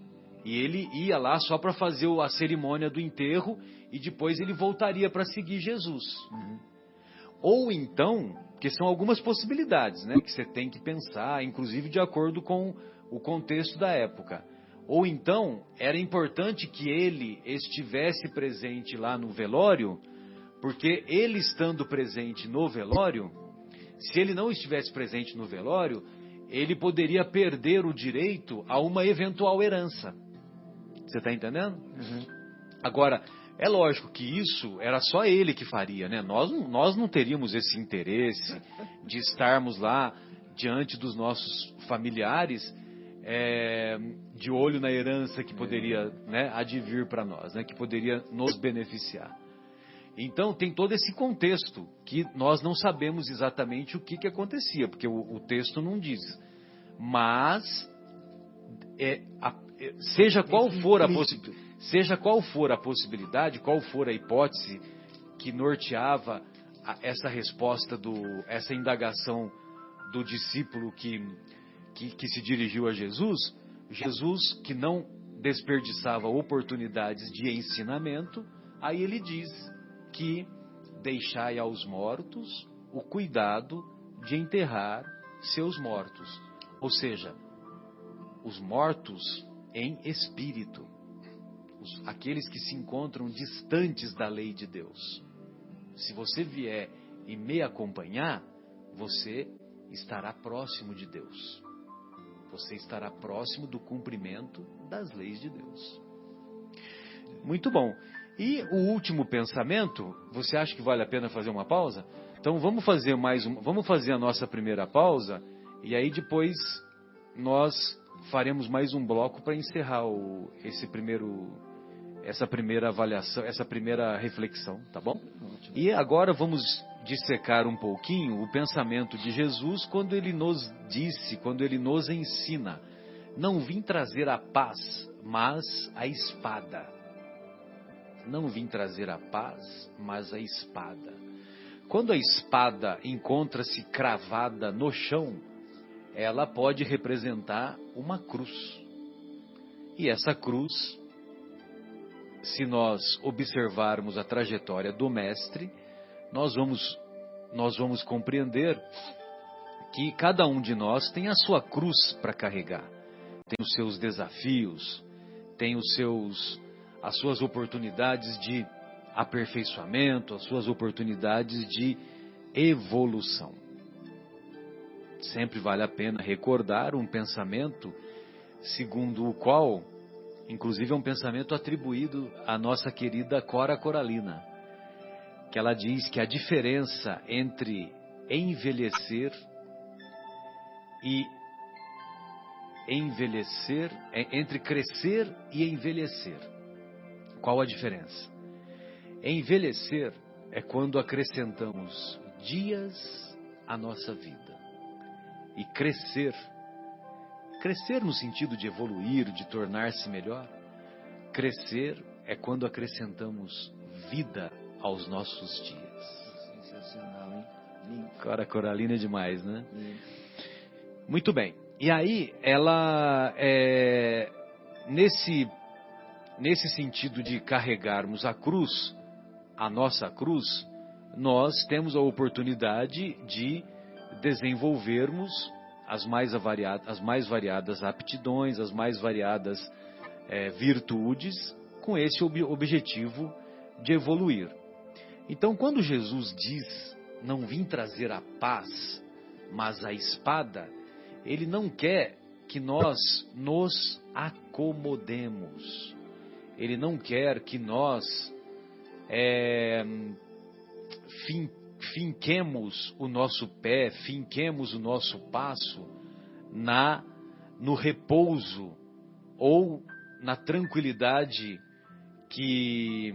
E ele ia lá só para fazer a cerimônia do enterro e depois ele voltaria para seguir Jesus. Uhum. Ou então, que são algumas possibilidades, né, que você tem que pensar, inclusive de acordo com o contexto da época. Ou então, era importante que ele estivesse presente lá no velório, porque ele estando presente no velório, se ele não estivesse presente no velório, ele poderia perder o direito a uma eventual herança. Você está entendendo? Uhum. Agora, é lógico que isso era só ele que faria, né? Nós não teríamos esse interesse de estarmos lá diante dos nossos familiares, de olho na herança que poderia, né, advir para nós, né, que poderia nos beneficiar. Então tem todo esse contexto que nós não sabemos exatamente o que acontecia, porque o texto não diz. Mas seja qual for a possibilidade, qual for a hipótese que norteava essa resposta, essa indagação do discípulo que se dirigiu a Jesus, que não desperdiçava oportunidades de ensinamento, aí ele diz que deixai aos mortos o cuidado de enterrar seus mortos. Ou seja, os mortos em espírito, aqueles que se encontram distantes da lei de Deus. Se você vier e me acompanhar, você estará próximo de Deus. Você estará próximo do cumprimento das leis de Deus. Muito bom. E o último pensamento, você acha que vale a pena fazer uma pausa? Então vamos fazer a nossa primeira pausa e aí depois nós faremos mais um bloco para encerrar essa primeira avaliação, essa primeira reflexão, tá bom? E agora vamos dissecar um pouquinho o pensamento de Jesus quando ele nos disse, quando ele nos ensina: não vim trazer a paz, mas a espada. Não vim trazer a paz, mas a espada. Quando a espada encontra-se cravada no chão, ela pode representar uma cruz. E essa cruz, se nós observarmos a trajetória do Mestre, nós vamos compreender que cada um de nós tem a sua cruz para carregar. Tem os seus desafios, tem as suas oportunidades de aperfeiçoamento, as suas oportunidades de evolução. Sempre vale a pena recordar um pensamento segundo o qual, inclusive é um pensamento atribuído à nossa querida Cora Coralina, que ela diz que a diferença entre envelhecer entre crescer e envelhecer. Qual a diferença? Envelhecer é quando acrescentamos dias à nossa vida. E crescer no sentido de evoluir, de tornar-se melhor. Crescer é quando acrescentamos vida aos nossos dias. Sensacional, hein? Cora Coralina é demais, né? Muito bem. E aí, ela, nesse sentido de carregarmos a cruz, a nossa cruz, nós temos a oportunidade de desenvolvermos as mais variadas aptidões, as mais variadas virtudes, com esse objetivo de evoluir. Então, quando Jesus diz, não vim trazer a paz, mas a espada, ele não quer que nós nos acomodemos. Ele não quer que nós finquemos o nosso pé, finquemos o nosso passo no repouso ou na tranquilidade que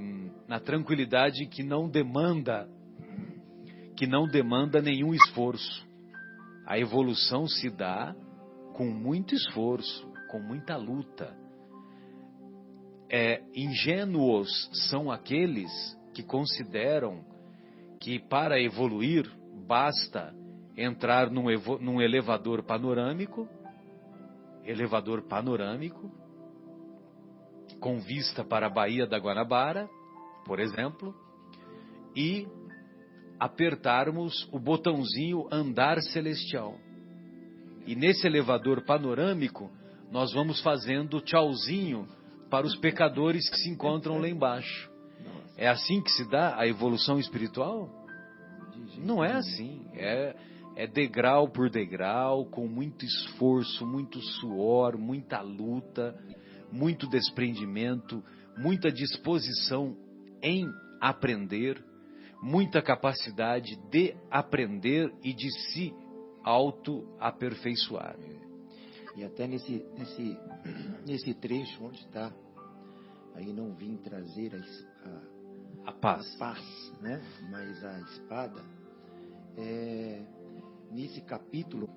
não demanda nenhum esforço. A evolução se dá com muito esforço, com muita luta. Ingênuos são aqueles que consideram que para evoluir basta entrar num elevador panorâmico, com vista para a Baía da Guanabara, por exemplo, e apertarmos o botãozinho andar celestial. E nesse elevador panorâmico, nós vamos fazendo tchauzinho para os pecadores que se encontram lá embaixo. É assim que se dá a evolução espiritual? Não é assim. É degrau por degrau, com muito esforço, muito suor, muita luta, muito desprendimento, muita disposição em aprender, muita capacidade de aprender e de se auto-aperfeiçoar. E até nesse trecho onde está, aí não vim trazer a paz, né? Mas a espada, nesse capítulo,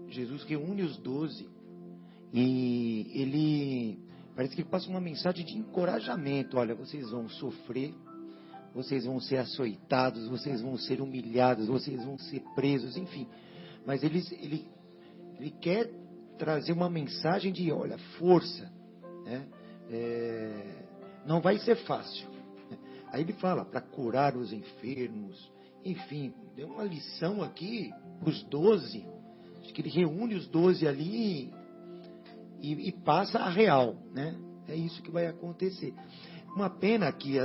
Jesus reúne os 12 e ele parece que passa uma mensagem de encorajamento. Olha, vocês vão sofrer, vocês vão ser açoitados, vocês vão ser humilhados, vocês vão ser presos, enfim. Mas ele quer trazer uma mensagem de, olha, força, né? Não vai ser fácil. Aí ele fala, para curar os enfermos, enfim, deu uma lição aqui, os 12, acho que ele reúne os 12 ali e passa a real, né? É isso que vai acontecer. Uma pena que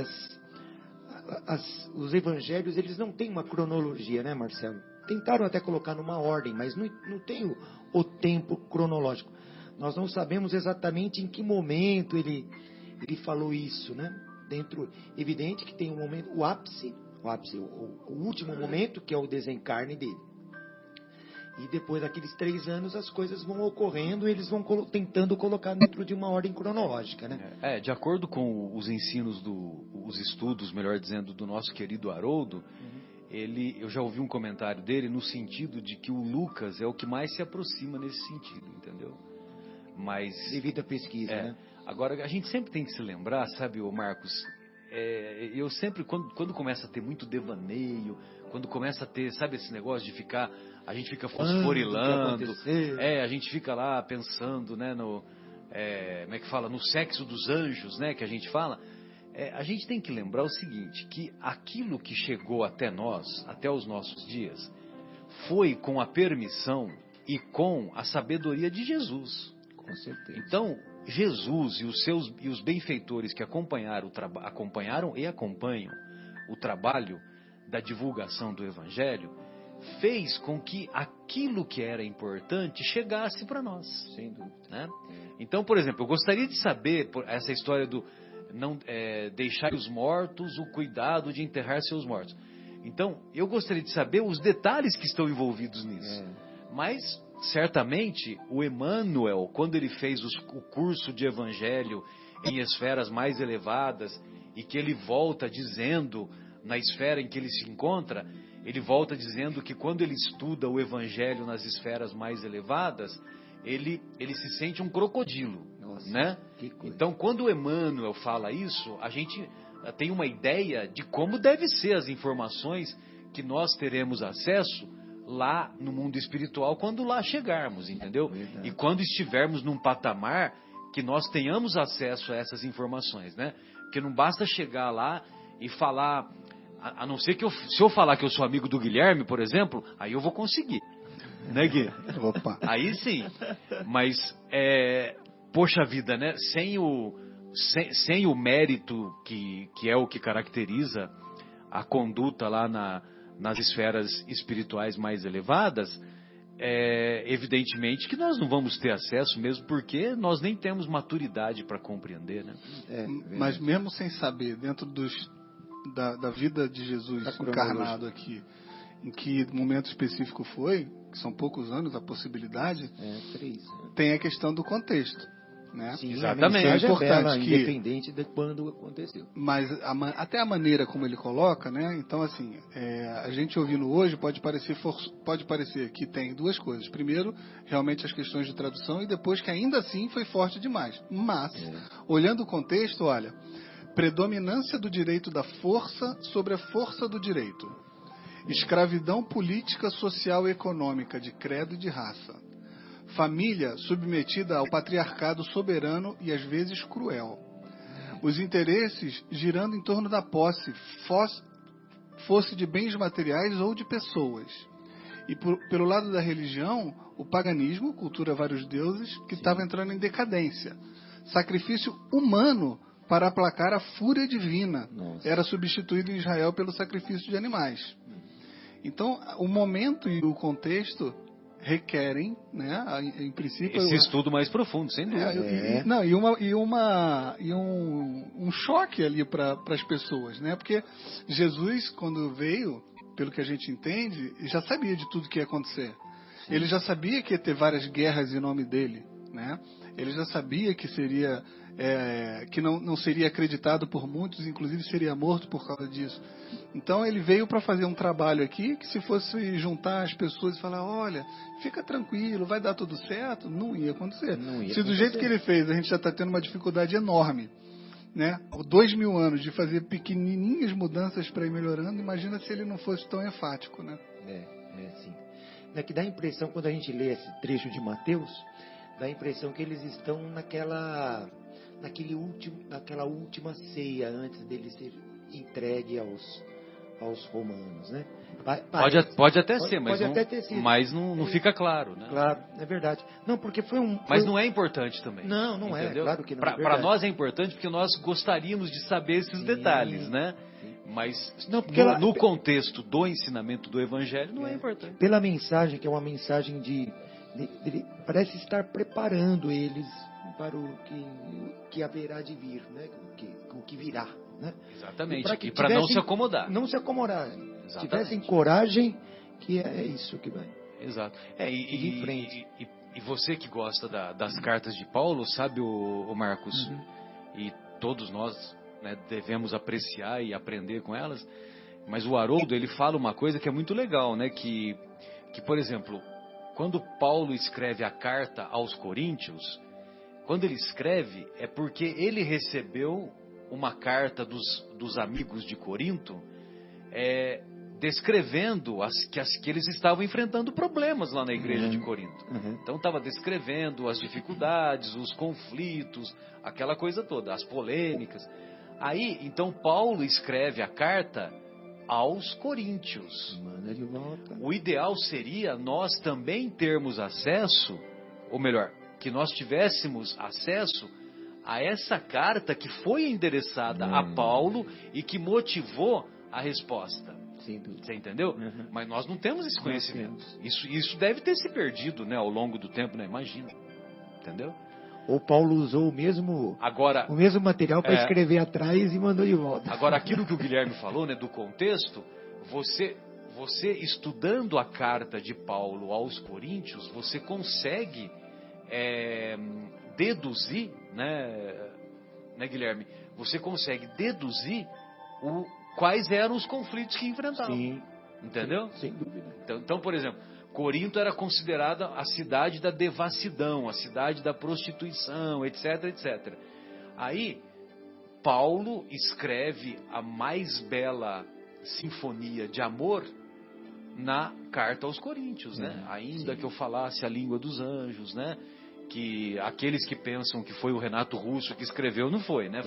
os evangelhos, eles não têm uma cronologia, né, Marcelo? Tentaram até colocar numa ordem, mas não tem o tempo cronológico. Nós não sabemos exatamente em que momento ele falou isso, né? Evidente que tem um momento, o ápice, o último momento, que é o desencarne dele. E depois daqueles 3 anos as coisas vão ocorrendo e eles vão tentando colocar dentro de uma ordem cronológica, né? De acordo com os ensinos, os estudos, melhor dizendo, do nosso querido Haroldo, eu já ouvi um comentário dele no sentido de que o Lucas é o que mais se aproxima nesse sentido, entendeu? Mas devido à pesquisa, né? Agora, a gente sempre tem que se lembrar, sabe, ô Marcos, eu sempre, quando começa a ter muito devaneio, quando começa a ter, sabe, esse negócio de a gente fica fosforilando, a gente fica lá pensando, né, como é que fala, no sexo dos anjos, né, que a gente fala, a gente tem que lembrar o seguinte, que aquilo que chegou até nós, até os nossos dias, foi com a permissão e com a sabedoria de Jesus. Com certeza. Então, Jesus e os benfeitores que acompanharam e acompanham o trabalho da divulgação do Evangelho, fez com que aquilo que era importante chegasse para nós. Sem dúvida. Né? Então, por exemplo, eu gostaria de saber essa história do não deixar os mortos o cuidado de enterrar seus mortos. Então, eu gostaria de saber os detalhes que estão envolvidos nisso. Mas, certamente, o Emmanuel, quando ele fez o curso de Evangelho em esferas mais elevadas, e que ele volta dizendo, na esfera em que ele se encontra, ele volta dizendo que quando ele estuda o Evangelho nas esferas mais elevadas, ele se sente um crocodilo. Nossa, né? que coisa. Então, quando o Emmanuel fala isso, a gente tem uma ideia de como deve ser as informações que nós teremos acesso lá no mundo espiritual quando lá chegarmos, entendeu? Verdade. E quando estivermos num patamar que nós tenhamos acesso a essas informações, né? Porque não basta chegar lá e falar, a não ser que se eu falar que eu sou amigo do Guilherme, por exemplo, aí eu vou conseguir, né, Gui? Opa. Aí sim, mas poxa vida, né? Sem o mérito que é o que caracteriza a conduta lá nas esferas espirituais mais elevadas, evidentemente que nós não vamos ter acesso mesmo, porque nós nem temos maturidade para compreender, né? Mas mesmo sem saber, dentro da vida de Jesus encarnado aqui, em que momento específico foi, que são poucos anos, a possibilidade, 3. tem a questão do contexto. Né? Sim, exatamente. É importante bela, que, independente de quando aconteceu. Mas até a maneira como ele coloca, né? Então, assim, a gente ouvindo hoje pode parecer que tem duas coisas. Primeiro, realmente as questões de tradução, e depois que ainda assim foi forte demais. Mas, olhando o contexto, olha, predominância do direito da força sobre a força do direito. Escravidão política, social e econômica de credo e de raça. Família submetida ao patriarcado soberano e às vezes cruel. Os interesses girando em torno da posse, fosse de bens materiais ou de pessoas. E pelo lado da religião, o paganismo, cultura a vários deuses, que estava entrando em decadência. Sacrifício humano para aplacar a fúria divina. Nossa. Era substituído em Israel pelo sacrifício de animais. Então, o momento e o contexto requerem, né, em princípio, esse estudo mais profundo, sem dúvida. Um choque ali para as pessoas, né? Porque Jesus, quando veio, pelo que a gente entende, já sabia de tudo que ia acontecer. Sim. Ele já sabia que ia ter várias guerras em nome dele, né? Ele já sabia que seria que não seria acreditado por muitos, inclusive seria morto por causa disso. Então ele veio para fazer um trabalho aqui que, se fosse juntar as pessoas e falar, olha, fica tranquilo, vai dar tudo certo, não ia acontecer. Se do jeito que ele fez a gente já está tendo uma dificuldade enorme, né? 2000 anos de fazer pequenininhas mudanças para ir melhorando, imagina se ele não fosse tão enfático, né? Sim. É que dá a impressão, quando a gente lê esse trecho de Mateus, dá a impressão que eles estão naquela última ceia antes dele ser entregue aos romanos, né? Pode até ser, mas pode até ter sido. Mas não fica claro, né? Claro, é verdade. Não, porque Mas não é importante também. Não entendeu? Claro que não. Para nós é importante porque nós gostaríamos de saber esses detalhes, né? Sim. Mas no contexto do ensinamento do Evangelho não é importante. Pela mensagem, que é uma mensagem de parece estar preparando eles para o que haverá de vir, né? O que virá, né? Exatamente. E para não se acomodar. Não se acomodar. Tivessem coragem, que é isso que vai. Exato. Em frente. E você que gosta das cartas de Paulo, sabe, o Marcos, e todos nós, né, devemos apreciar e aprender com elas, mas o Haroldo, ele fala uma coisa que é muito legal, né? Que por exemplo, quando Paulo escreve a carta aos Coríntios, quando ele escreve, é porque ele recebeu uma carta dos amigos de Corinto, descrevendo que eles estavam enfrentando problemas lá na igreja de Corinto. Então estava descrevendo as dificuldades, os conflitos, aquela coisa toda, as polêmicas. Aí, então Paulo escreve a carta aos coríntios. Manda de volta. O ideal seria nós também termos acesso, ou melhor, que nós tivéssemos acesso a essa carta que foi endereçada a Paulo e que motivou a resposta. Você entendeu? Uhum. Mas nós não temos esse conhecimento. Isso deve ter se perdido, né, ao longo do tempo, né? Imagina. Entendeu? Ou Paulo usou o mesmo material para escrever atrás e mandou de volta. Agora, aquilo que o Guilherme falou, né, do contexto, você estudando a carta de Paulo aos Coríntios, você consegue deduzir, né, Guilherme? Você consegue deduzir quais eram os conflitos que enfrentavam. Sim. Entendeu? Sem dúvida. Então, por exemplo, Corinto era considerada a cidade da devassidão, a cidade da prostituição, etc, etc. Aí, Paulo escreve a mais bela sinfonia de amor na carta aos Coríntios, né? Ainda que eu falasse a língua dos anjos, né? Que aqueles que pensam que foi o Renato Russo que escreveu, não foi, né?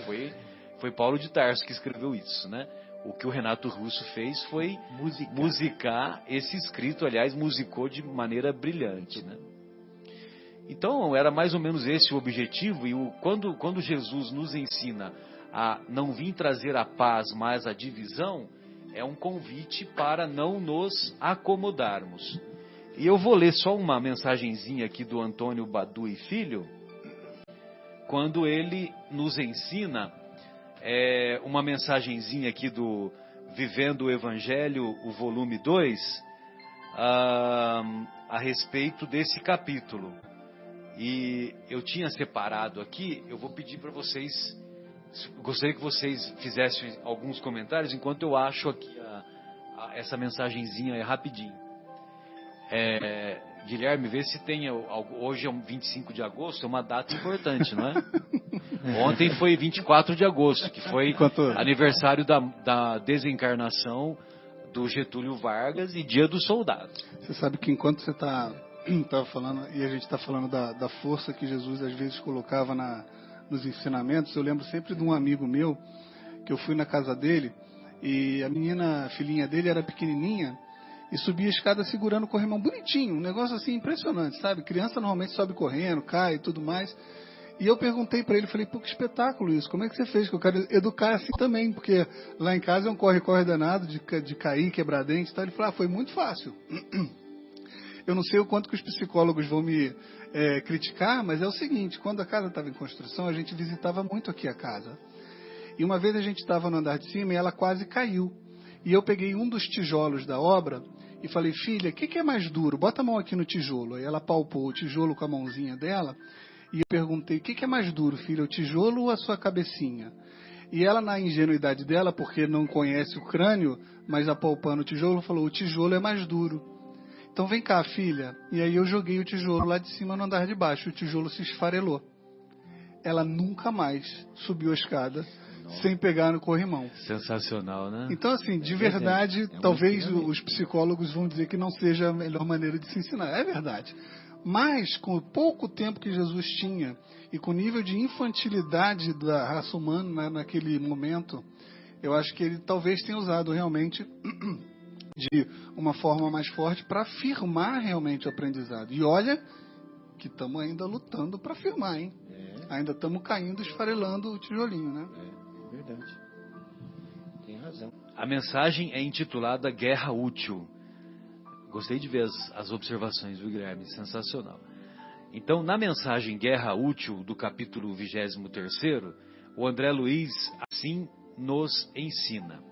Foi Paulo de Tarso que escreveu isso, né? O que o Renato Russo fez foi musicar esse escrito, aliás, musicou de maneira brilhante, né? Então, era mais ou menos esse o objetivo, e quando Jesus nos ensina a não vir trazer a paz, mas a divisão, é um convite para não nos acomodarmos. E eu vou ler só uma mensagenzinha aqui do Antônio Badu e Filho, quando ele nos ensina uma mensagenzinha aqui do Vivendo o Evangelho, o volume 2, a respeito desse capítulo. E eu tinha separado aqui, eu vou pedir para vocês, gostaria que vocês fizessem alguns comentários, enquanto eu acho aqui essa mensagenzinha rapidinho. Guilherme, vê se tem, hoje é 25 de agosto, é uma data importante, não é? Ontem foi 24 de agosto, que foi aniversário da desencarnação do Getúlio Vargas e Dia do Soldado. Você sabe que enquanto você estava falando, e a gente está falando da força que Jesus às vezes colocava nos ensinamentos, eu lembro sempre de um amigo meu, que eu fui na casa dele, e a filhinha dele era pequenininha, e subia a escada segurando o corrimão bonitinho, um negócio assim impressionante, sabe? Criança normalmente sobe correndo, cai e tudo mais. E eu perguntei para ele, falei, pô, que espetáculo isso, como é que você fez? Que eu quero educar assim também, porque lá em casa é um corre-corre danado de cair, quebrar dente e tal. Ele falou, foi muito fácil. Eu não sei o quanto que os psicólogos vão me criticar, mas é o seguinte, quando a casa estava em construção, a gente visitava muito aqui a casa. E uma vez a gente estava no andar de cima e ela quase caiu. E eu peguei um dos tijolos da obra e falei, filha, o que é mais duro? Bota a mão aqui no tijolo. Aí ela palpou o tijolo com a mãozinha dela e eu perguntei, o que é mais duro, filha, o tijolo ou a sua cabecinha? E ela, na ingenuidade dela, porque não conhece o crânio, mas apalpando o tijolo, falou, o tijolo é mais duro. Então vem cá, filha. E aí eu joguei o tijolo lá de cima no andar de baixo, o tijolo se esfarelou. Ela nunca mais subiu a escada sem pegar no corrimão. Sensacional, né? Então, assim, de verdade, talvez os psicólogos vão dizer que não seja a melhor maneira de se ensinar. É verdade. Mas, com o pouco tempo que Jesus tinha e com o nível de infantilidade da raça humana naquele momento, eu acho que ele talvez tenha usado realmente de uma forma mais forte para firmar realmente o aprendizado. E olha que estamos ainda lutando para firmar, hein? Ainda estamos caindo, esfarelando o tijolinho, né? Verdade. Tem razão. A mensagem é intitulada Guerra Útil. Gostei de ver as observações do Guilherme, sensacional. Então, na mensagem Guerra Útil, do capítulo 23º, o André Luiz assim nos ensina.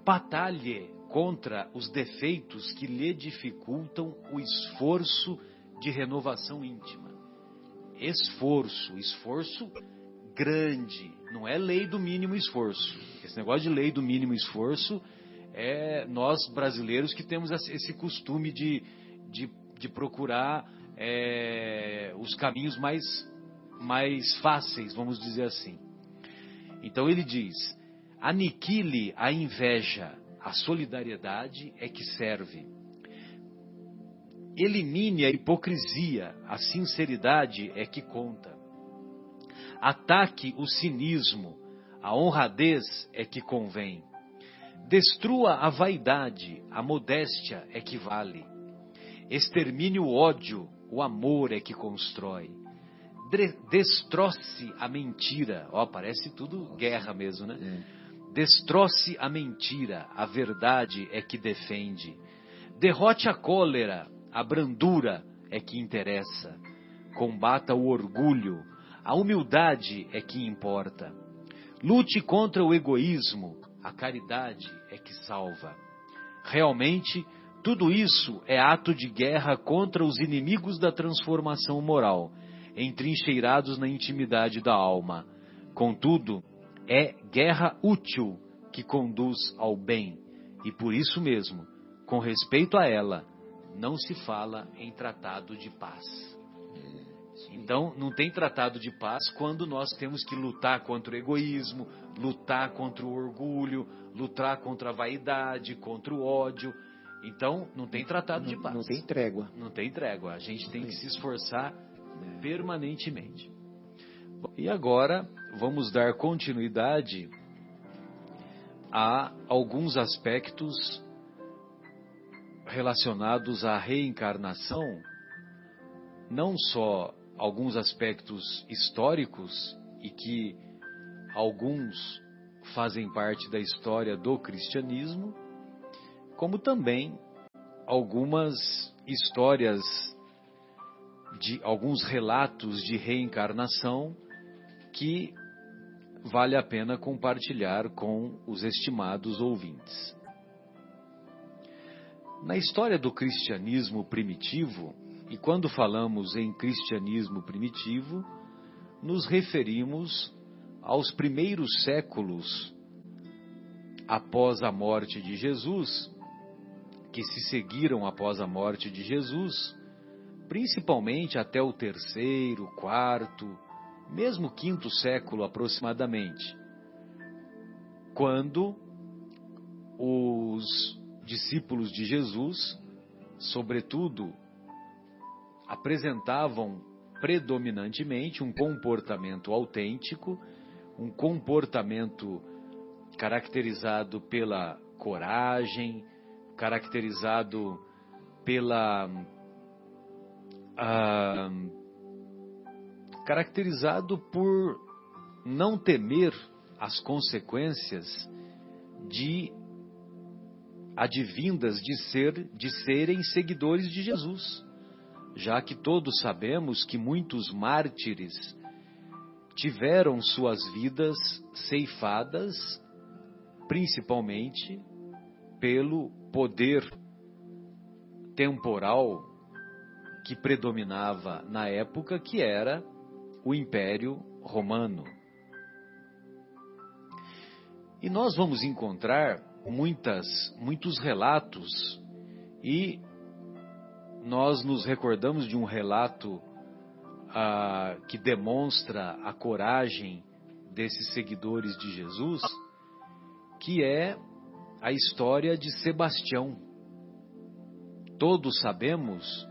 Batalhe contra os defeitos que lhe dificultam o esforço de renovação íntima. Esforço grande, não é lei do mínimo esforço. Esse negócio de lei do mínimo esforço é nós brasileiros que temos esse costume de procurar os caminhos mais fáceis, vamos dizer assim. Então ele diz, aniquile a inveja, a solidariedade é que serve. Elimine a hipocrisia, a sinceridade é que conta. Ataque o cinismo, a honradez é que convém. Destrua a vaidade, a modéstia é que vale. Extermine o ódio, o amor é que constrói. Destroce a mentira. Ó, parece tudo guerra mesmo, né? Destroce a mentira, a verdade é que defende. Derrote a cólera, a brandura é que interessa. Combata o orgulho, a humildade é que importa. Lute contra o egoísmo, a caridade é que salva. Realmente, tudo isso é ato de guerra contra os inimigos da transformação moral, entrincheirados na intimidade da alma. Contudo, é guerra útil que conduz ao bem, e por isso mesmo, com respeito a ela, não se fala em tratado de paz. Então, não tem tratado de paz quando nós temos que lutar contra o egoísmo, lutar contra o orgulho, lutar contra a vaidade, contra o ódio. Então, não tem tratado de paz. Não tem trégua. Não tem trégua. A gente tem que se esforçar permanentemente. E agora, vamos dar continuidade a alguns aspectos relacionados à reencarnação, não só alguns aspectos históricos e que alguns fazem parte da história do cristianismo, como também algumas histórias de alguns relatos de reencarnação que vale a pena compartilhar com os estimados ouvintes. Na história do cristianismo primitivo, e quando falamos em cristianismo primitivo, nos referimos aos primeiros séculos após a morte de Jesus, que se seguiram após a morte de Jesus, principalmente até o 3º, 4º, mesmo 5º século aproximadamente, quando os discípulos de Jesus, sobretudo, apresentavam predominantemente um comportamento autêntico, um comportamento caracterizado pela coragem, caracterizado pela caracterizado por não temer as consequências advindas de serem seguidores de Jesus, já que todos sabemos que muitos mártires tiveram suas vidas ceifadas, principalmente pelo poder temporal que predominava na época, que era o Império Romano. E nós vamos encontrar muitos relatos, e nós nos recordamos de um relato que demonstra a coragem desses seguidores de Jesus, que é a história de Sebastião. Todos sabemos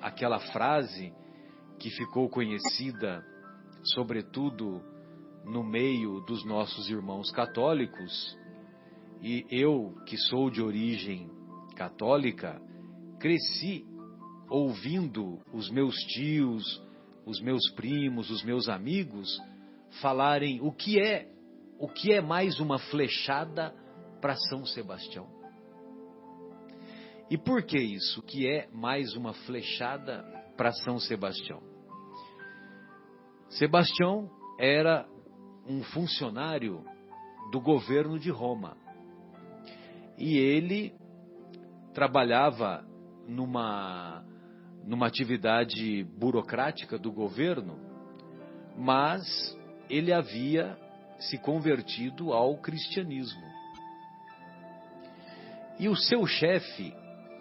aquela frase que ficou conhecida, sobretudo no meio dos nossos irmãos católicos, e eu, que sou de origem católica, cresci ouvindo os meus tios, os meus primos, os meus amigos falarem o que é mais uma flechada para São Sebastião. E por que isso? O que é mais uma flechada para São Sebastião? Sebastião era um funcionário do governo de Roma. E ele trabalhava numa atividade burocrática do governo, mas ele havia se convertido ao cristianismo. E o seu chefe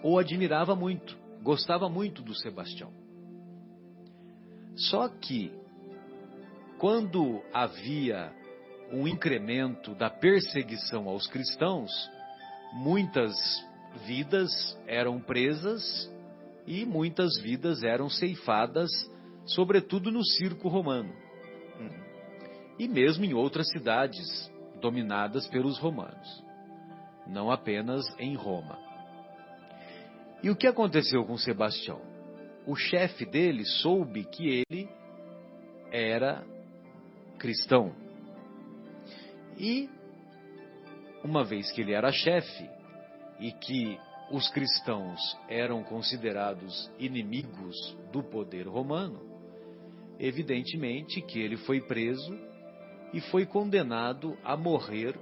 o admirava muito, gostava muito do Sebastião. Só que, quando havia um incremento da perseguição aos cristãos, muitas vidas eram presas e muitas vidas eram ceifadas, sobretudo no circo romano. E mesmo em outras cidades dominadas pelos romanos, não apenas em Roma. E o que aconteceu com Sebastião? O chefe dele soube que ele era cristão. E, uma vez que ele era chefe e que os cristãos eram considerados inimigos do poder romano, evidentemente que ele foi preso e foi condenado a morrer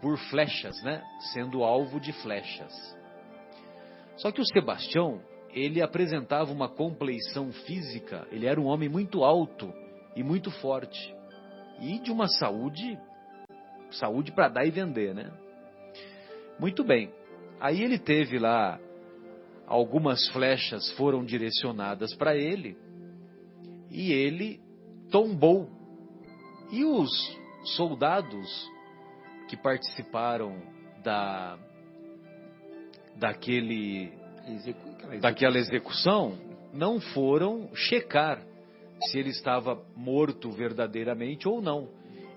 por flechas, né? Sendo alvo de flechas. Só que o Sebastião, ele apresentava uma compleição física, ele era um homem muito alto e muito forte, e de uma saúde para dar e vender, né? Muito bem. Aí ele teve lá, algumas flechas foram direcionadas para ele, e ele tombou. E os soldados que participaram daquela execução não foram checar se ele estava morto verdadeiramente ou não.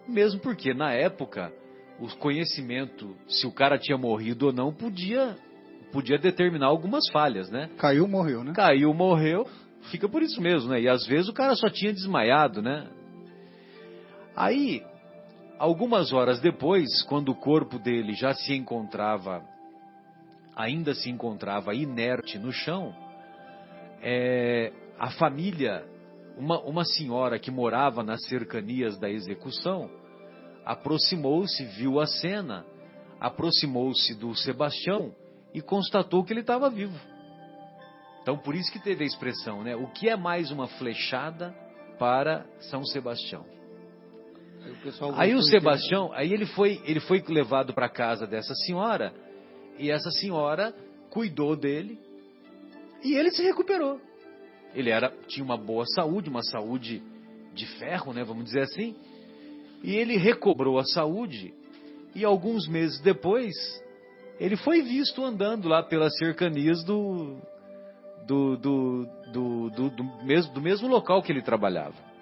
Mesmo porque, na época, o conhecimento, se o cara tinha morrido ou não, podia determinar algumas falhas, né? Caiu, morreu, né? Caiu, morreu, fica por isso mesmo, né? E às vezes o cara só tinha desmaiado, né? Aí, algumas horas depois, quando o corpo dele ainda se encontrava inerte no chão, a família, uma senhora que morava nas cercanias da execução, aproximou-se, viu a cena, aproximou-se do Sebastião e constatou que ele estava vivo. Então, por isso que teve a expressão, né? O que é mais uma flechada para São Sebastião? Aí o Sebastião, ele foi levado para a casa dessa senhora, e essa senhora cuidou dele, e ele se recuperou. Ele tinha uma boa saúde, uma saúde de ferro, né, vamos dizer assim, e ele recobrou a saúde, e alguns meses depois, ele foi visto andando lá pelas cercanias do mesmo local que ele trabalhava.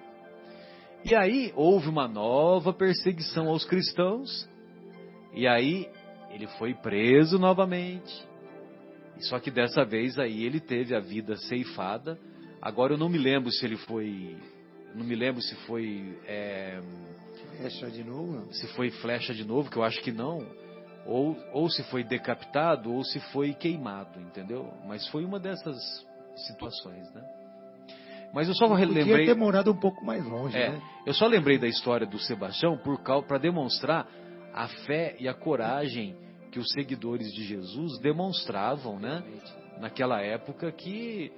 E aí houve uma nova perseguição aos cristãos, e aí ele foi preso novamente, só que dessa vez aí ele teve a vida ceifada. Agora eu não me lembro se foi flecha de novo? Se foi flecha de novo, que eu acho que não, ou se foi decapitado, ou se foi queimado, entendeu? Mas foi uma dessas situações, né? Mas eu só lembrei... Podia ter morado um pouco mais longe, né? Eu só lembrei da história do Sebastião para demonstrar a fé e a coragem que os seguidores de Jesus demonstravam, né? Naquela época que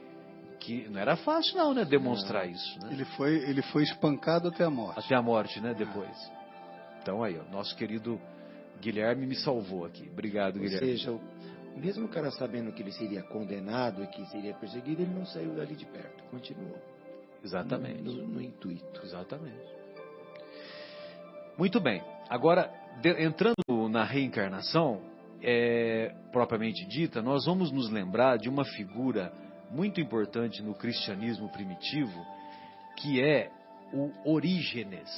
não era fácil não, né? Demonstrar isso, né? Ele foi espancado até a morte. Até a morte, né? Depois. Então aí, ó, nosso querido Guilherme me salvou aqui. Obrigado, Guilherme. Ou seja, mesmo o cara sabendo que ele seria condenado e que seria perseguido, ele não saiu dali de perto, continuou. Exatamente. No intuito. Exatamente. Muito bem. Agora, entrando na reencarnação, propriamente dita, nós vamos nos lembrar de uma figura muito importante no cristianismo primitivo, que é o Orígenes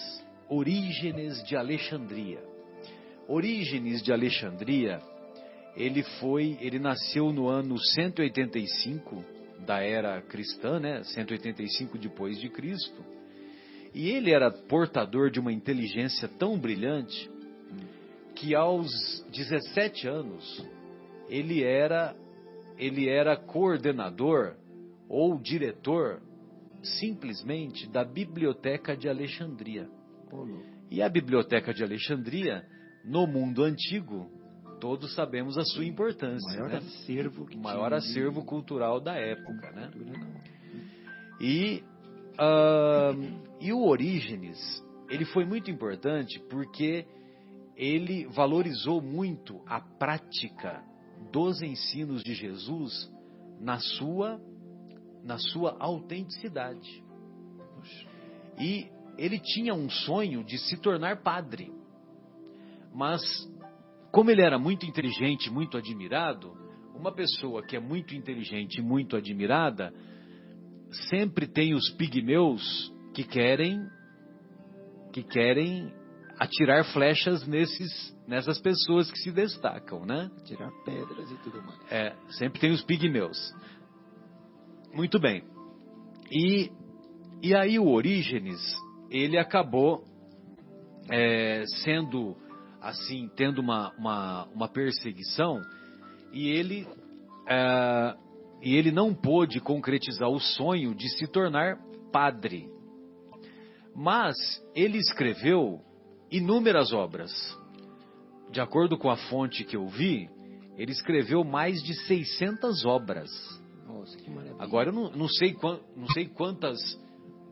de Alexandria. Orígenes de Alexandria, ele nasceu no ano 185 da era cristã, né? 185 depois de Cristo. E ele era portador de uma inteligência tão brilhante que aos 17 anos ele era coordenador ou diretor simplesmente da Biblioteca de Alexandria. E a Biblioteca de Alexandria, no mundo antigo, todos sabemos a sua importância, o maior acervo cultural da época, né? E o Orígenes, ele foi muito importante porque ele valorizou muito a prática dos ensinos de Jesus na sua autenticidade. E ele tinha um sonho de se tornar padre, mas como ele era muito inteligente, muito admirado, uma pessoa que é muito inteligente e muito admirada, sempre tem os pigmeus que querem atirar flechas nessas pessoas que se destacam, né? Tirar pedras e tudo mais. Sempre tem os pigmeus. Muito bem. E aí o Orígenes, ele acabou sendo, assim, tendo uma perseguição, e ele não pôde concretizar o sonho de se tornar padre. Mas ele escreveu inúmeras obras. De acordo com a fonte que eu vi, ele escreveu mais de 600 obras. Nossa, que maravilha. Agora eu não sei quantas,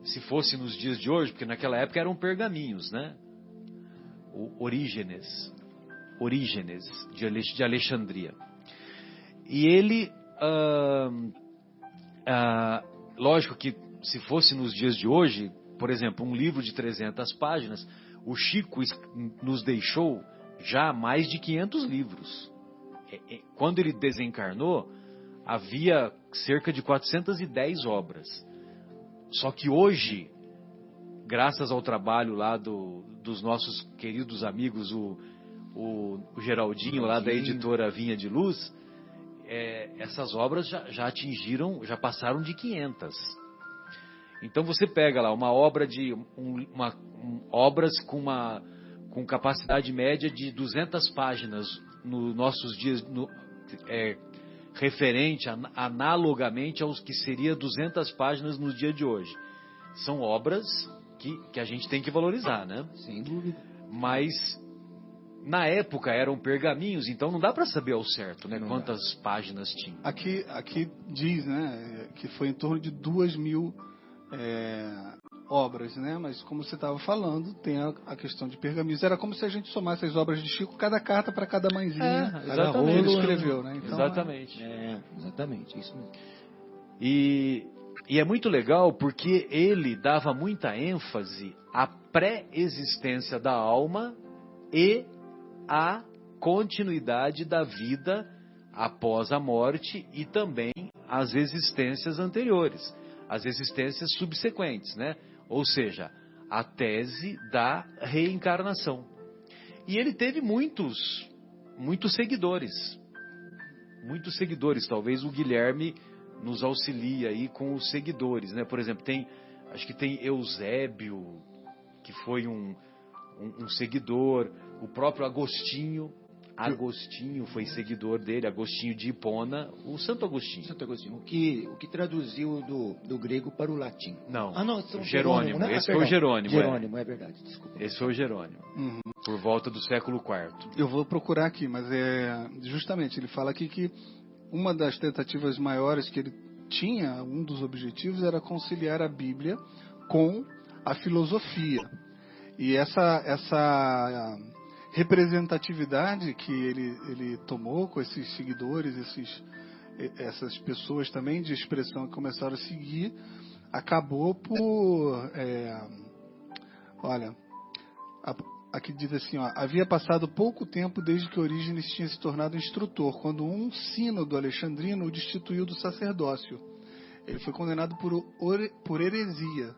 se fosse nos dias de hoje, porque naquela época eram pergaminhos, né? O Orígenes de Alexandria. E ele, lógico que se fosse nos dias de hoje, por exemplo, um livro de 300 páginas, o Chico nos deixou já mais de 500 livros. Quando ele desencarnou, havia cerca de 410 obras. Só que hoje, graças ao trabalho lá dos nossos queridos amigos, o Geraldinho, lá da editora Vinha de Luz, essas obras já passaram de 500. Então você pega lá uma obra obras com capacidade média de 200 páginas nos nossos dias, referente analogamente aos que seria 200 páginas no dia de hoje. São obras que a gente tem que valorizar, né? Sem dúvida. Mas na época eram pergaminhos, então não dá para saber ao certo, né, quantas páginas tinha. Aqui diz, né, que foi em torno de 2.000 obras, né? Mas como você estava falando, tem a questão de pergaminhos. Era como se a gente somasse as obras de Chico, cada carta para cada mãezinha. Exatamente. Ele escreveu, né? Então, exatamente. Exatamente, isso mesmo. E é muito legal porque ele dava muita ênfase à pré-existência da alma e à continuidade da vida após a morte e também às existências anteriores, às existências subsequentes, né? Ou seja, a tese da reencarnação. E ele teve muitos seguidores. Muitos seguidores. Talvez o Guilherme nos auxilie aí com os seguidores, né? Por exemplo, acho que tem Eusébio, que foi um seguidor. O próprio Agostinho foi seguidor dele, Agostinho de Hipona, o Santo Agostinho. Santo Agostinho, o que traduziu do grego para o latim. Não, São Jerônimo, né? Esse foi o Jerônimo. Jerônimo, é verdade, desculpa. Esse foi o Jerônimo, por volta do século IV. Eu vou procurar aqui, mas justamente, ele fala aqui que uma das tentativas maiores que ele tinha, um dos objetivos era conciliar a Bíblia com a filosofia. E essa representatividade que ele tomou com esses seguidores, essas pessoas também de expressão que começaram a seguir, acabou por... aqui diz assim, havia passado pouco tempo desde que Orígenes tinha se tornado instrutor, quando um sínodo alexandrino o destituiu do sacerdócio. Ele foi condenado por heresia.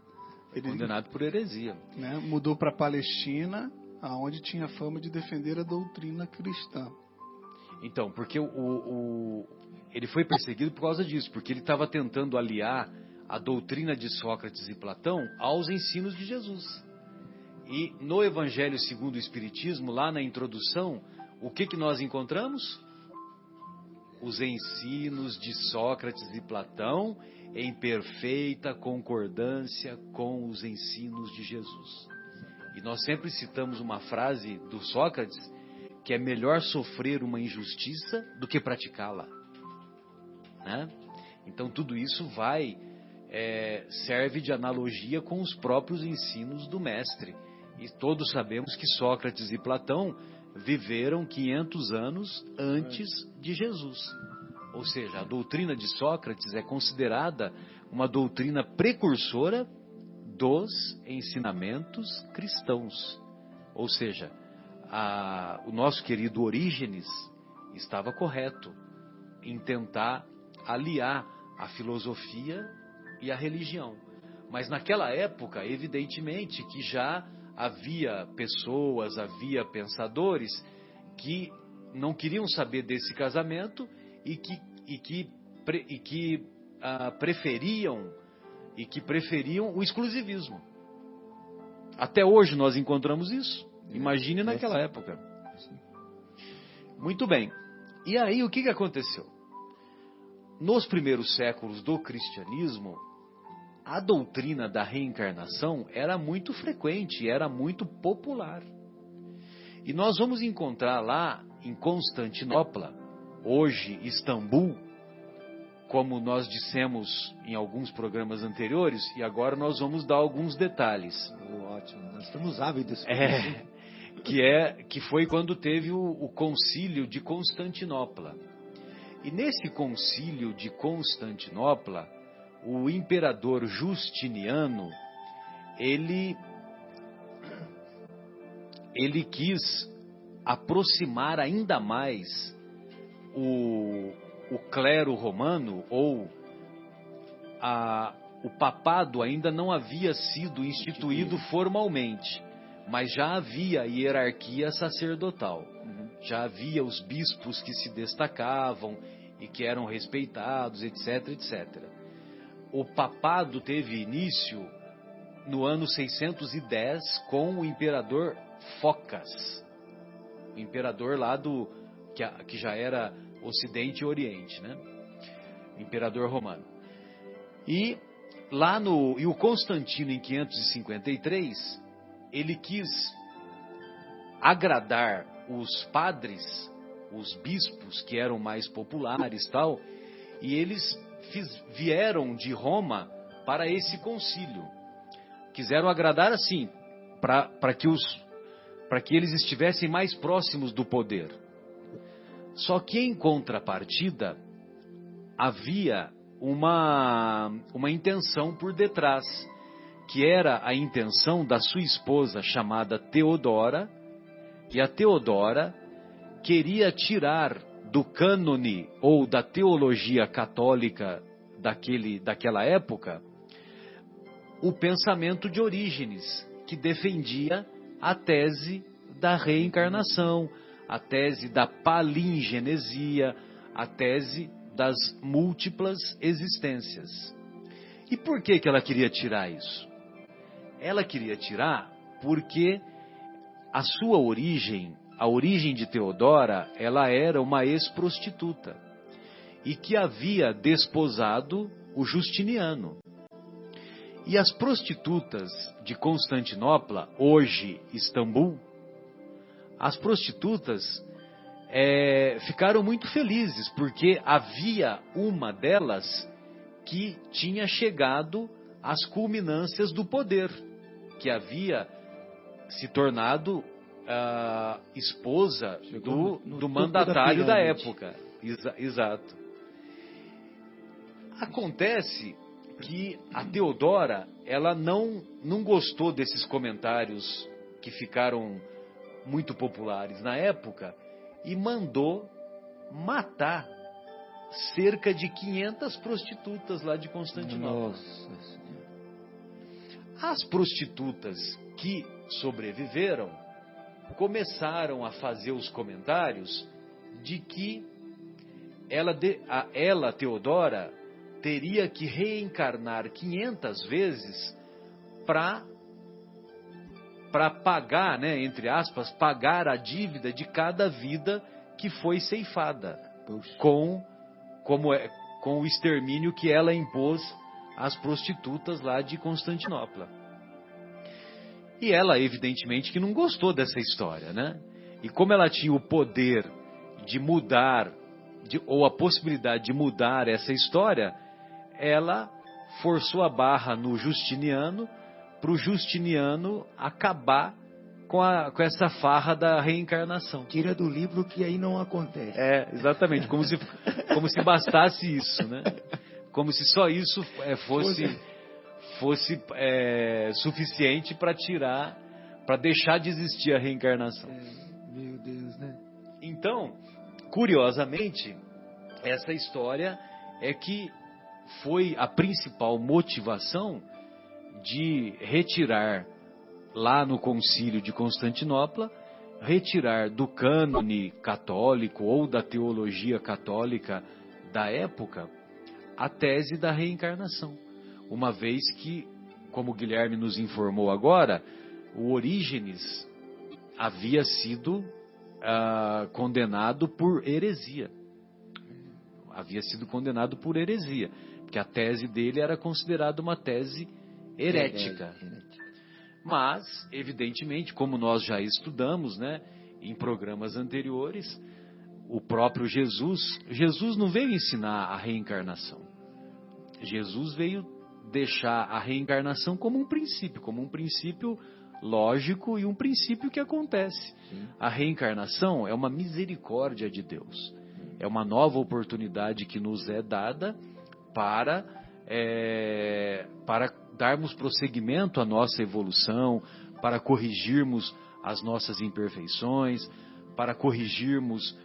Condenado por heresia. Né, mudou para a Palestina, aonde tinha fama de defender a doutrina cristã. Então, porque ele foi perseguido por causa disso, porque ele estava tentando aliar a doutrina de Sócrates e Platão aos ensinos de Jesus. E no Evangelho segundo o Espiritismo, lá na introdução, o que nós encontramos? Os ensinos de Sócrates e Platão em perfeita concordância com os ensinos de Jesus. E nós sempre citamos uma frase do Sócrates, que é melhor sofrer uma injustiça do que praticá-la. Né? Então tudo isso serve de analogia com os próprios ensinos do mestre. E todos sabemos que Sócrates e Platão viveram 500 anos antes de Jesus. Ou seja, a doutrina de Sócrates é considerada uma doutrina precursora dos ensinamentos cristãos. Ou seja, o nosso querido Orígenes estava correto em tentar aliar a filosofia e a religião. Mas naquela época, evidentemente, que já havia pessoas, havia pensadores que não queriam saber desse casamento e que preferiam o exclusivismo. Até hoje nós encontramos isso. Imagine naquela época. Muito bem. E aí o que aconteceu? Nos primeiros séculos do cristianismo, a doutrina da reencarnação era muito frequente, era muito popular. E nós vamos encontrar lá em Constantinopla, hoje Istambul, como nós dissemos em alguns programas anteriores, e agora nós vamos dar alguns detalhes. Ótimo, nós estamos ávidos. Que foi quando teve o concílio de Constantinopla. E nesse concílio de Constantinopla, o imperador Justiniano, ele quis aproximar ainda mais o clero romano, ou o papado ainda não havia sido instituído formalmente, mas já havia hierarquia sacerdotal. Já havia os bispos que se destacavam e que eram respeitados, etc, etc. O papado teve início no ano 610 com o imperador Focas, o imperador lá que já era Ocidente e Oriente, né? Imperador romano. E o Constantino, em 553, ele quis agradar os padres, os bispos que eram mais populares, tal, e eles vieram de Roma para esse concílio. Quiseram agradar assim, para que eles estivessem mais próximos do poder. Só que em contrapartida havia uma intenção por detrás, que era a intenção da sua esposa chamada Teodora, e a Teodora queria tirar do cânone ou da teologia católica daquela época o pensamento de Orígenes, que defendia a tese da reencarnação, a tese da palingenesia, a tese das múltiplas existências. E por que ela queria tirar isso? Ela queria tirar porque a sua origem, a origem de Teodora, ela era uma ex-prostituta e que havia desposado o Justiniano. E as prostitutas de Constantinopla, hoje Istambul, as prostitutas ficaram muito felizes, porque havia uma delas que tinha chegado às culminâncias do poder, que havia se tornado esposa do mandatário da época. Exato. Acontece que a Teodora, ela não gostou desses comentários que ficaram muito populares na época e mandou matar cerca de 500 prostitutas lá de Constantinopla. Nossa Senhora. As prostitutas que sobreviveram começaram a fazer os comentários de que ela, Teodora, teria que reencarnar 500 vezes para pagar, né, entre aspas, pagar a dívida de cada vida que foi ceifada com o extermínio que ela impôs às prostitutas lá de Constantinopla. E ela, evidentemente, que não gostou dessa história, né? E como ela tinha o poder de mudar, ou a possibilidade de mudar essa história, ela forçou a barra no Justiniano, para o Justiniano acabar com essa farra da reencarnação. Tira do livro que aí não acontece. Exatamente, como se bastasse isso, né? Como se só isso fosse suficiente para deixar de existir a reencarnação. Meu Deus, né? Então, curiosamente, essa história é que foi a principal motivação de retirar lá no concílio de Constantinopla, retirar do cânone católico ou da teologia católica da época a tese da reencarnação. Uma vez que, como o Guilherme nos informou agora, o Orígenes havia sido condenado por heresia. Havia sido condenado por heresia, porque a tese dele era considerada uma tese herética. Mas, evidentemente, como nós já estudamos, né, em programas anteriores, o próprio Jesus não veio ensinar a reencarnação. Jesus veio deixar a reencarnação como um princípio lógico e um princípio que acontece. Sim. A reencarnação é uma misericórdia de Deus. É uma nova oportunidade que nos é dada para darmos prosseguimento à nossa evolução, para corrigirmos as nossas imperfeições, para corrigirmos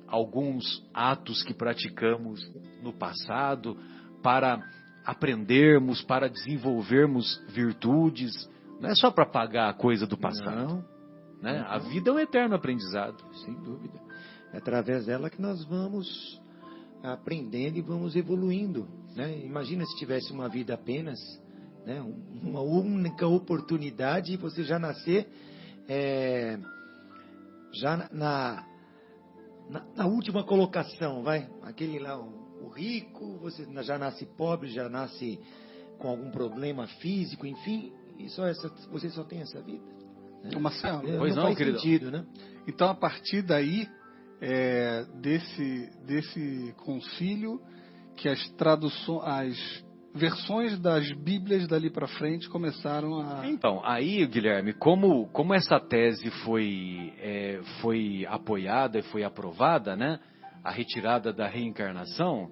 alguns atos que praticamos no passado, para aprendermos, para desenvolvermos virtudes. Não é só para pagar a coisa do passado. Não. Né? A vida é um eterno aprendizado. Sem dúvida. É através dela que nós vamos aprendendo e vamos evoluindo. Né? Imagina se tivesse uma vida apenas, né? Uma única oportunidade e você já nascer já na última colocação, vai? Aquele lá, o rico, você já nasce pobre, já nasce com algum problema físico, enfim, e você só tem essa vida. Né? Pois não, faz querido. sentido, né? Então, a partir daí, desse concílio, que as versões das Bíblias dali para frente começaram a... Então, aí, Guilherme, como essa tese foi apoiada e foi aprovada, né? A retirada da reencarnação,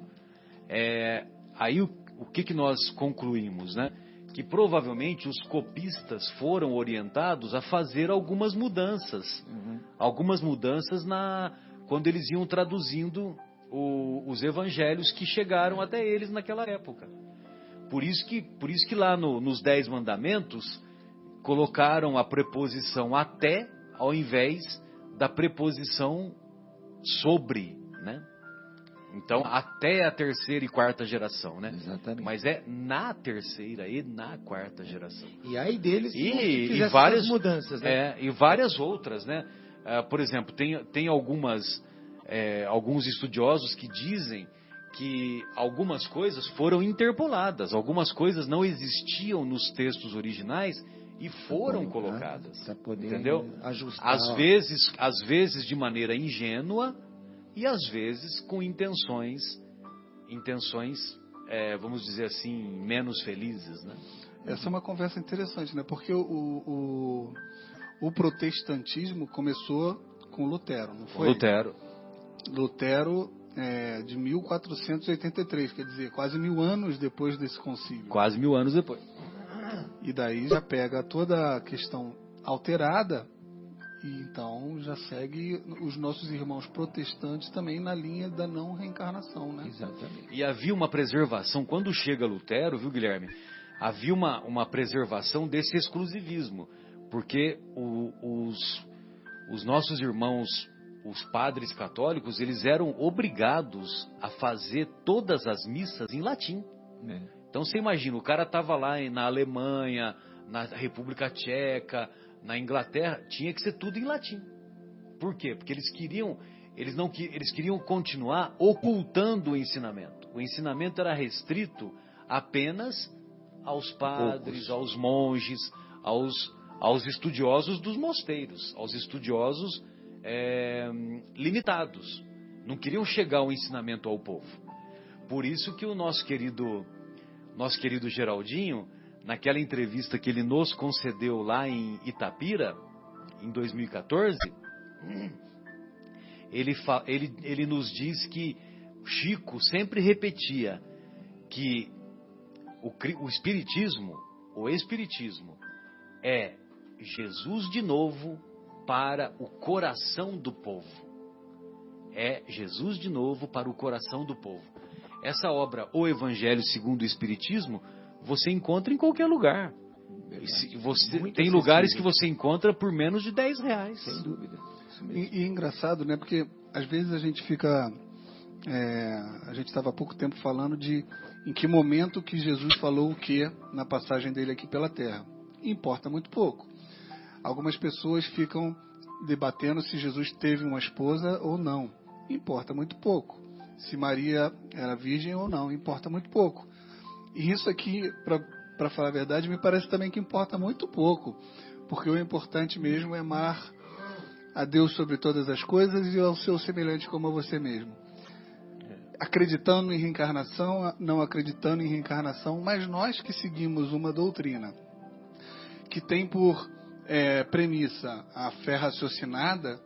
aí o que nós concluímos, né? Que provavelmente os copistas foram orientados a fazer algumas mudanças. Algumas mudanças quando eles iam traduzindo os evangelhos que chegaram até eles naquela época. Por isso que lá nos 10 mandamentos colocaram a preposição até ao invés da preposição sobre, né? Então, até a terceira e quarta geração, né? Exatamente. Mas é na terceira e na quarta geração. E aí deles E fizessem várias essas mudanças, né? e várias outras, né? Por exemplo, tem alguns estudiosos que dizem que algumas coisas foram interpoladas, algumas coisas não existiam nos textos originais e foram colocadas, entendeu? Ajustar. Às vezes de maneira ingênua e às vezes com intenções, vamos dizer assim, menos felizes, né? Essa é uma conversa interessante, né? Porque o protestantismo começou com Lutero, não foi? Lutero de 1483, quer dizer, quase 1000 anos depois desse concílio. Quase 1000 anos depois. E daí já pega toda a questão alterada e então já segue os nossos irmãos protestantes também na linha da não reencarnação, né? Exatamente. E havia uma preservação, quando chega Lutero, viu, Guilherme? Havia uma preservação desse exclusivismo, porque os nossos irmãos, os padres católicos, eles eram obrigados a fazer todas as missas em latim. Então você imagina, o cara estava lá na Alemanha, na República Tcheca, na Inglaterra, tinha que ser tudo em latim. Por quê? Porque eles queriam continuar ocultando o ensinamento. O ensinamento era restrito apenas aos padres, aos monges, aos estudiosos dos mosteiros, aos estudiosos limitados. Não queriam chegar o ensinamento ao povo. Por isso que o nosso querido Geraldinho, naquela entrevista que ele nos concedeu lá em Itapira, em 2014, ele nos diz que Chico sempre repetia que o espiritismo é Jesus de novo para o coração do povo. É Jesus de novo para o coração do povo. Essa obra, O Evangelho segundo o Espiritismo, você encontra em qualquer lugar. Tem lugares que você encontra por menos de R$10. Sem dúvida. E é engraçado, né? Porque às vezes a gente fica... a gente estava há pouco tempo falando de em que momento que Jesus falou o que na passagem dele aqui pela terra. Importa muito pouco. Algumas pessoas ficam debatendo se Jesus teve uma esposa ou não. Importa muito pouco. Se Maria era virgem ou não. Importa muito pouco. E isso aqui, para falar a verdade, me parece também que importa muito pouco. Porque o importante mesmo é amar a Deus sobre todas as coisas e ao seu semelhante como a você mesmo. Acreditando em reencarnação, não acreditando em reencarnação, mas nós que seguimos uma doutrina que tem por premissa a fé raciocinada,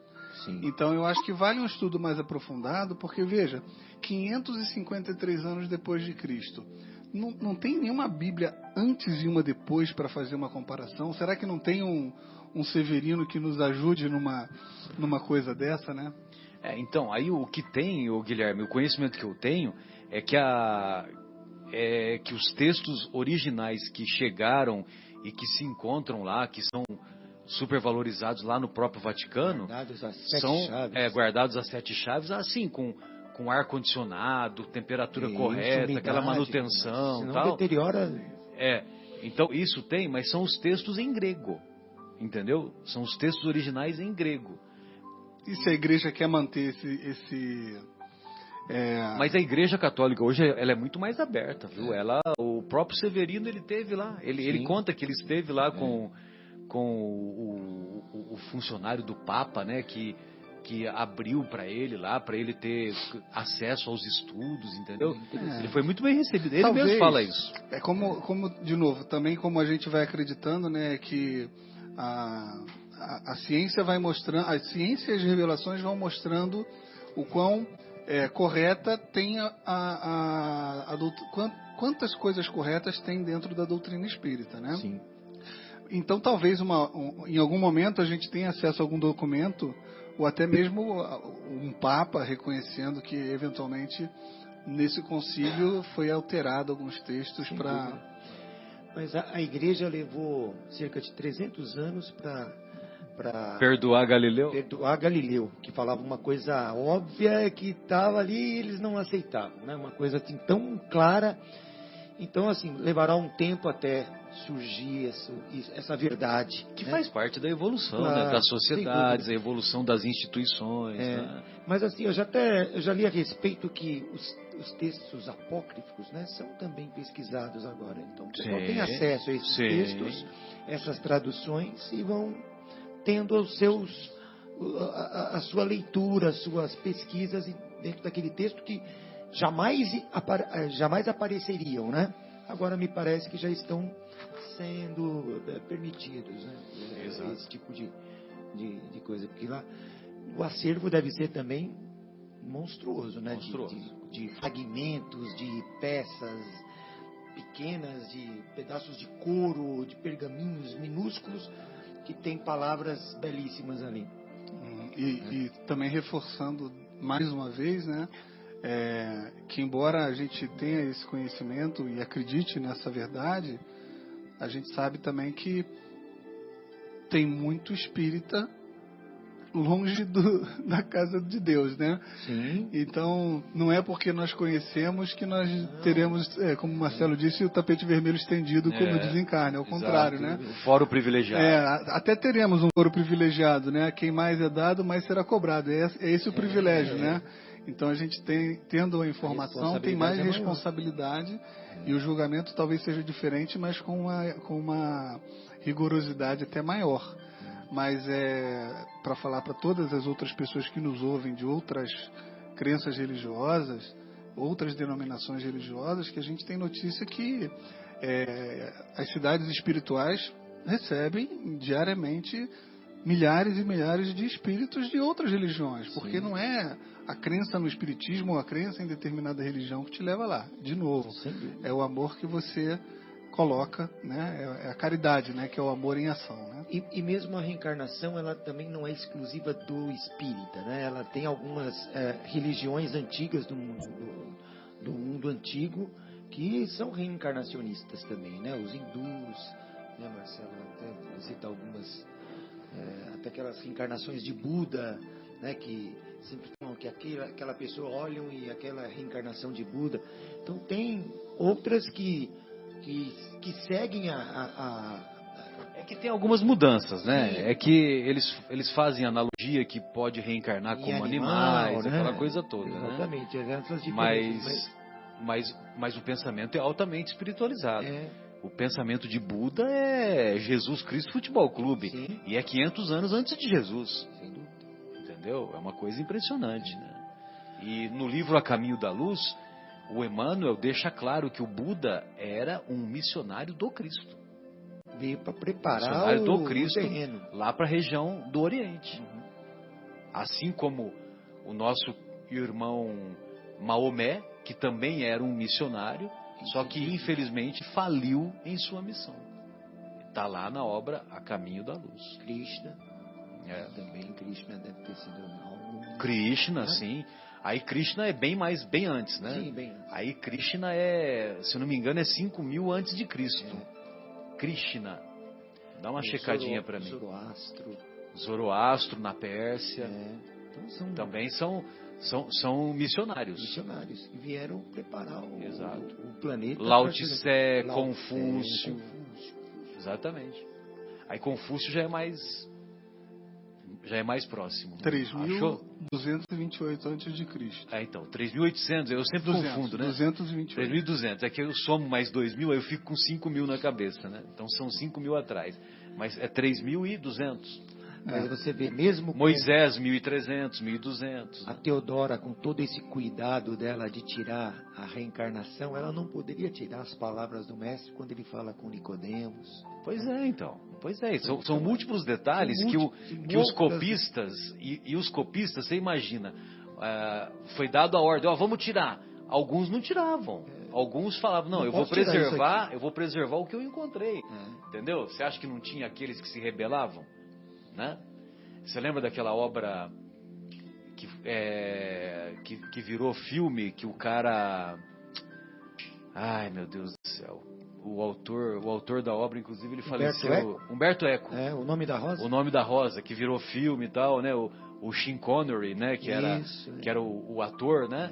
Sim. então eu acho que vale um estudo mais aprofundado, porque veja, 553 anos depois de Cristo, não tem nenhuma Bíblia antes e uma depois para fazer uma comparação? Será que não tem um Severino que nos ajude numa coisa dessa, né? Então, aí o que tem, Guilherme, o conhecimento que eu tenho é que os textos originais que chegaram e que se encontram lá, que são supervalorizados lá no próprio Vaticano, guardados às 7 chaves, assim, com ar-condicionado, temperatura correta, aquela manutenção, senão tal. deteriora. Então isso tem, mas são os textos em grego, entendeu? São os textos originais em grego. E se a igreja quer manter Mas a Igreja Católica hoje ela é muito mais aberta, viu? O próprio Severino ele teve lá, ele conta que ele esteve lá com o funcionário do Papa, né? Que abriu para ele lá, para ele ter acesso aos estudos, entendeu? Ele foi muito bem recebido. Ele Talvez, mesmo fala isso. É como de novo, também como a gente vai acreditando, né? Que a ciência vai mostrando, a ciência e as revelações vão mostrando o quão correta tem quantas coisas corretas tem dentro da doutrina espírita, né? Sim. Então talvez em algum momento a gente tenha acesso a algum documento ou até mesmo um papa reconhecendo que eventualmente nesse concílio foi alterado alguns textos para... Mas a igreja levou cerca de 300 anos para perdoar Galileu? Perdoar Galileu, que falava uma coisa óbvia que estava ali e eles não aceitavam, né? Uma coisa assim tão clara. Então, assim, levará um tempo até surgir essa verdade. Que né? faz parte da evolução, Claro, né? Das sociedades, a evolução das instituições. Né? Mas assim, eu já li a respeito que os textos apócrifos, né, são também pesquisados agora. Então, o pessoal tem acesso a esses textos, essas traduções, e vão tendo a sua leitura, as suas pesquisas dentro daquele texto que jamais apareceriam, né? Agora me parece que já estão sendo permitidos, né? Esse tipo de coisa, porque lá o acervo deve ser também monstruoso, né? De fragmentos, de peças pequenas, de pedaços de couro, de pergaminhos minúsculos que tem palavras belíssimas ali. E também reforçando mais uma vez, né? Que embora a gente tenha esse conhecimento e acredite nessa verdade, a gente sabe também que tem muito espírita longe da casa de Deus, né? Sim. Então, não é porque nós conhecemos que nós teremos, como o Marcelo disse, o tapete vermelho estendido quando desencarne, ao contrário, né? O foro privilegiado. Até teremos um foro privilegiado, né? Quem mais é dado, mais será cobrado. É esse o privilégio, né? Então, a gente tendo a informação, tem mais responsabilidade e o julgamento talvez seja diferente, mas com uma rigorosidade até maior. Mas para falar para todas as outras pessoas que nos ouvem de outras crenças religiosas, outras denominações religiosas, que a gente tem notícia que as cidades espirituais recebem diariamente milhares e milhares de espíritos de outras religiões, porque não é a crença no espiritismo ou a crença em determinada religião que te leva lá. De novo, é o amor que você coloca, né? É a caridade, né? Que é o amor em ação, né? E mesmo a reencarnação, ela também não é exclusiva do espírita, né? Ela tem algumas religiões antigas do mundo antigo que são reencarnacionistas também, né? Os hindus né, Marcelo? Até citar algumas, até aquelas reencarnações de Buda, né, que sempre falam que aquela pessoa olham e aquela reencarnação de Buda. Então tem outras que seguem É que tem algumas mudanças, né? Sim. É que eles fazem analogia que pode reencarnar como animais, né? aquela coisa toda, Exatamente, né? essas diferenças, Mas o pensamento é altamente espiritualizado. É. O pensamento de Buda é Jesus Cristo Futebol Clube. Sim. E é 500 anos antes de Jesus. Sem dúvida. Entendeu? É uma coisa impressionante, né? E no livro A Caminho da Luz, o Emmanuel deixa claro que o Buda era um missionário do Cristo. Veio para preparar Missionário do Cristo, o terreno. lá para a região do Oriente. Assim como o nosso irmão Maomé, que também era um missionário, só que infelizmente faliu em sua missão. Está lá na obra A Caminho da Luz. Krishna. Também Krishna deve ter sido algo... Krishna, sim. Aí Krishna é bem antes, né? Sim, bem antes. Aí Krishna se eu não me engano, é 5.000 antes de Cristo. Krishna. Dá uma checadinha para mim. Zoroastro na Pérsia. Então também são missionários. Missionários que vieram preparar o planeta. Lao Tse, Confúcio. Exatamente. Aí Confúcio já é mais próximo. 3.228 antes de Cristo. Então, 3.800, eu sempre confundo, né? 228. 3.200, é que eu somo mais 2.000, aí eu fico com 5.000 na cabeça, né? Então são 5.000 atrás, mas é 3.200. Mas você vê mesmo Moisés, 1.300, 1.200. A Teodora, com todo esse cuidado dela de tirar a reencarnação, ela não poderia tirar as palavras do mestre quando ele fala com Nicodemos. Pois é, então. São múltiplos detalhes que os copistas, e os copistas, você imagina, foi dado a ordem, vamos tirar. Alguns não tiravam. Alguns falavam, não, eu vou preservar o que eu encontrei. Entendeu? Você acha que não tinha aqueles que se rebelavam? Né? Você lembra daquela obra que virou filme, que o cara... Ai, meu Deus do céu. O autor da obra, inclusive, ele faleceu. Humberto Eco. O Nome da Rosa. O Nome da Rosa, que virou filme e tal, né? O Sean Connery, né? Que era o ator, né?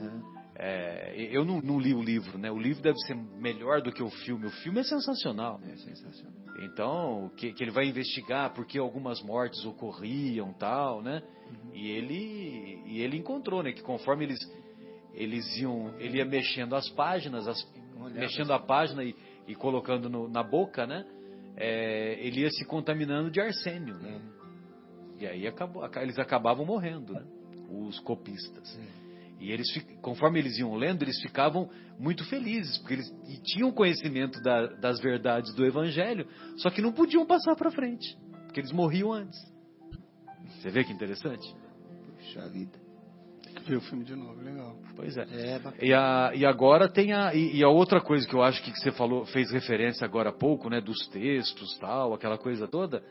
Eu não li o livro, né? O livro deve ser melhor do que o filme. O filme é sensacional. É sensacional. Então, que ele vai investigar porque algumas mortes ocorriam, tal, né? E ele encontrou, né? Que conforme ele ia mexendo as páginas, mexendo a página e colocando na boca, né? Ele ia se contaminando de arsênio, né? E aí eles acabavam morrendo, né? Os copistas. E conforme eles iam lendo, eles ficavam muito felizes, porque eles tinham conhecimento das verdades do Evangelho, só que não podiam passar para frente, porque eles morriam antes. Você vê que interessante? Puxa vida. Ver o filme de novo, legal. Pois é. Bacana. E agora tem a outra coisa que eu acho que você fez referência agora há pouco, né, dos textos, tal, aquela coisa toda,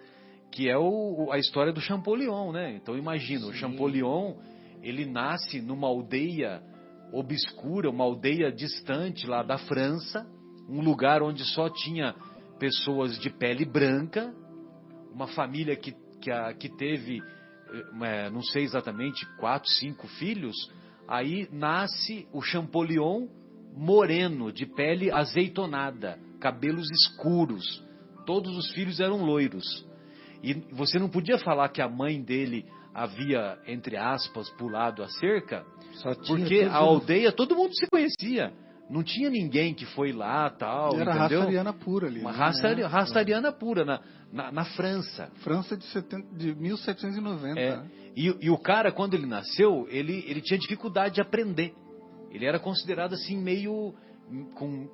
que é a história do Champollion, né? Então imagina, o Champollion, ele nasce numa aldeia obscura, uma aldeia distante lá da França, um lugar onde só tinha pessoas de pele branca, uma família que teve, não sei exatamente, 4, 5 filhos. Aí nasce o Champollion moreno, de pele azeitonada, cabelos escuros, todos os filhos eram loiros. E você não podia falar que a mãe dele havia, entre aspas, pulado a cerca, porque a aldeia, todo mundo se conhecia. Não tinha ninguém que foi lá, tal, era entendeu? Raça ariana pura ali. Uma raça ariana pura, na França. França de 1790. E o cara, quando ele nasceu, ele tinha dificuldade de aprender. Ele era considerado assim, meio... com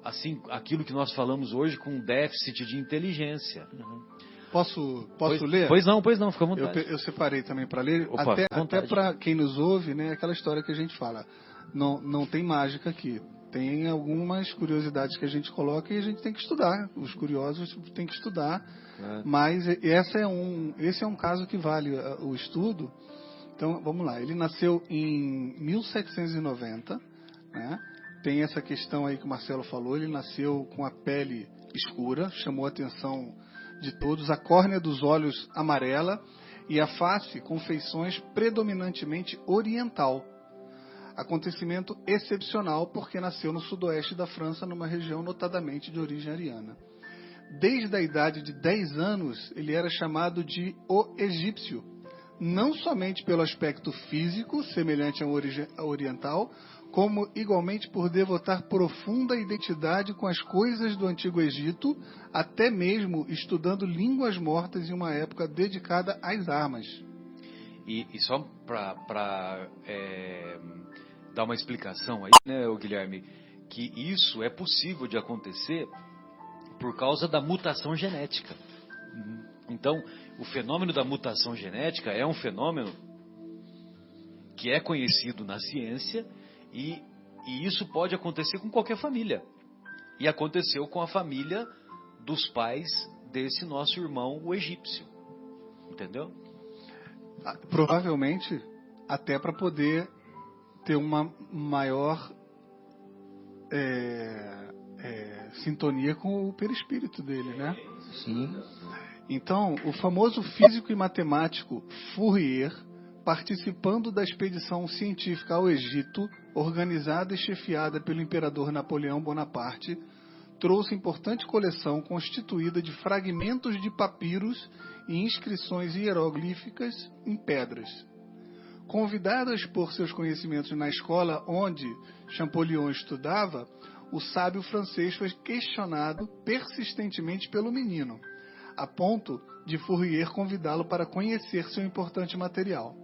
aquilo que nós falamos hoje, com déficit de inteligência. Posso ler? Pois não, fica à vontade. Eu separei também para ler. Opa, até para quem nos ouve, né? Aquela história que a gente fala. Não tem mágica aqui. Tem algumas curiosidades que a gente coloca e a gente tem que estudar. Os curiosos têm que estudar. Mas esse é um caso que vale o estudo. Então, vamos lá. Ele nasceu em 1790, né? Tem essa questão aí que o Marcelo falou. Ele nasceu com a pele escura, chamou a atenção de todos, a córnea dos olhos amarela e a face com feições predominantemente oriental. Acontecimento excepcional porque nasceu no sudoeste da França, numa região notadamente de origem ariana. Desde a idade de 10 anos, ele era chamado de o egípcio, não somente pelo aspecto físico, semelhante ao oriental, como igualmente por devotar profunda identidade com as coisas do Antigo Egito, até mesmo estudando línguas mortas em uma época dedicada às armas. E só para dar uma explicação aí, né, Guilherme, que isso é possível de acontecer por causa da mutação genética. Então, o fenômeno da mutação genética é um fenômeno que é conhecido na ciência e isso pode acontecer com qualquer família. E aconteceu com a família dos pais desse nosso irmão, o egípcio. Entendeu? Provavelmente, até para poder ter uma maior sintonia com o perispírito dele, né? Sim. Então, o famoso físico e matemático Fourier, participando da expedição científica ao Egito, organizada e chefiada pelo imperador Napoleão Bonaparte, trouxe importante coleção constituída de fragmentos de papiros e inscrições hieroglíficas em pedras. Convidado a expor seus conhecimentos na escola onde Champollion estudava, o sábio francês foi questionado persistentemente pelo menino, a ponto de Fourier convidá-lo para conhecer seu importante material.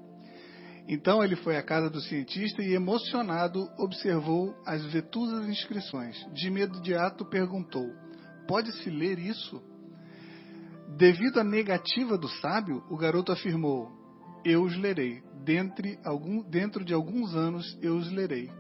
Então ele foi à casa do cientista e, emocionado, observou as vetuzas inscrições. De imediato perguntou: "Pode-se ler isso?" Devido à negativa do sábio, o garoto afirmou: "Eu os lerei. Dentro de alguns anos eu os lerei."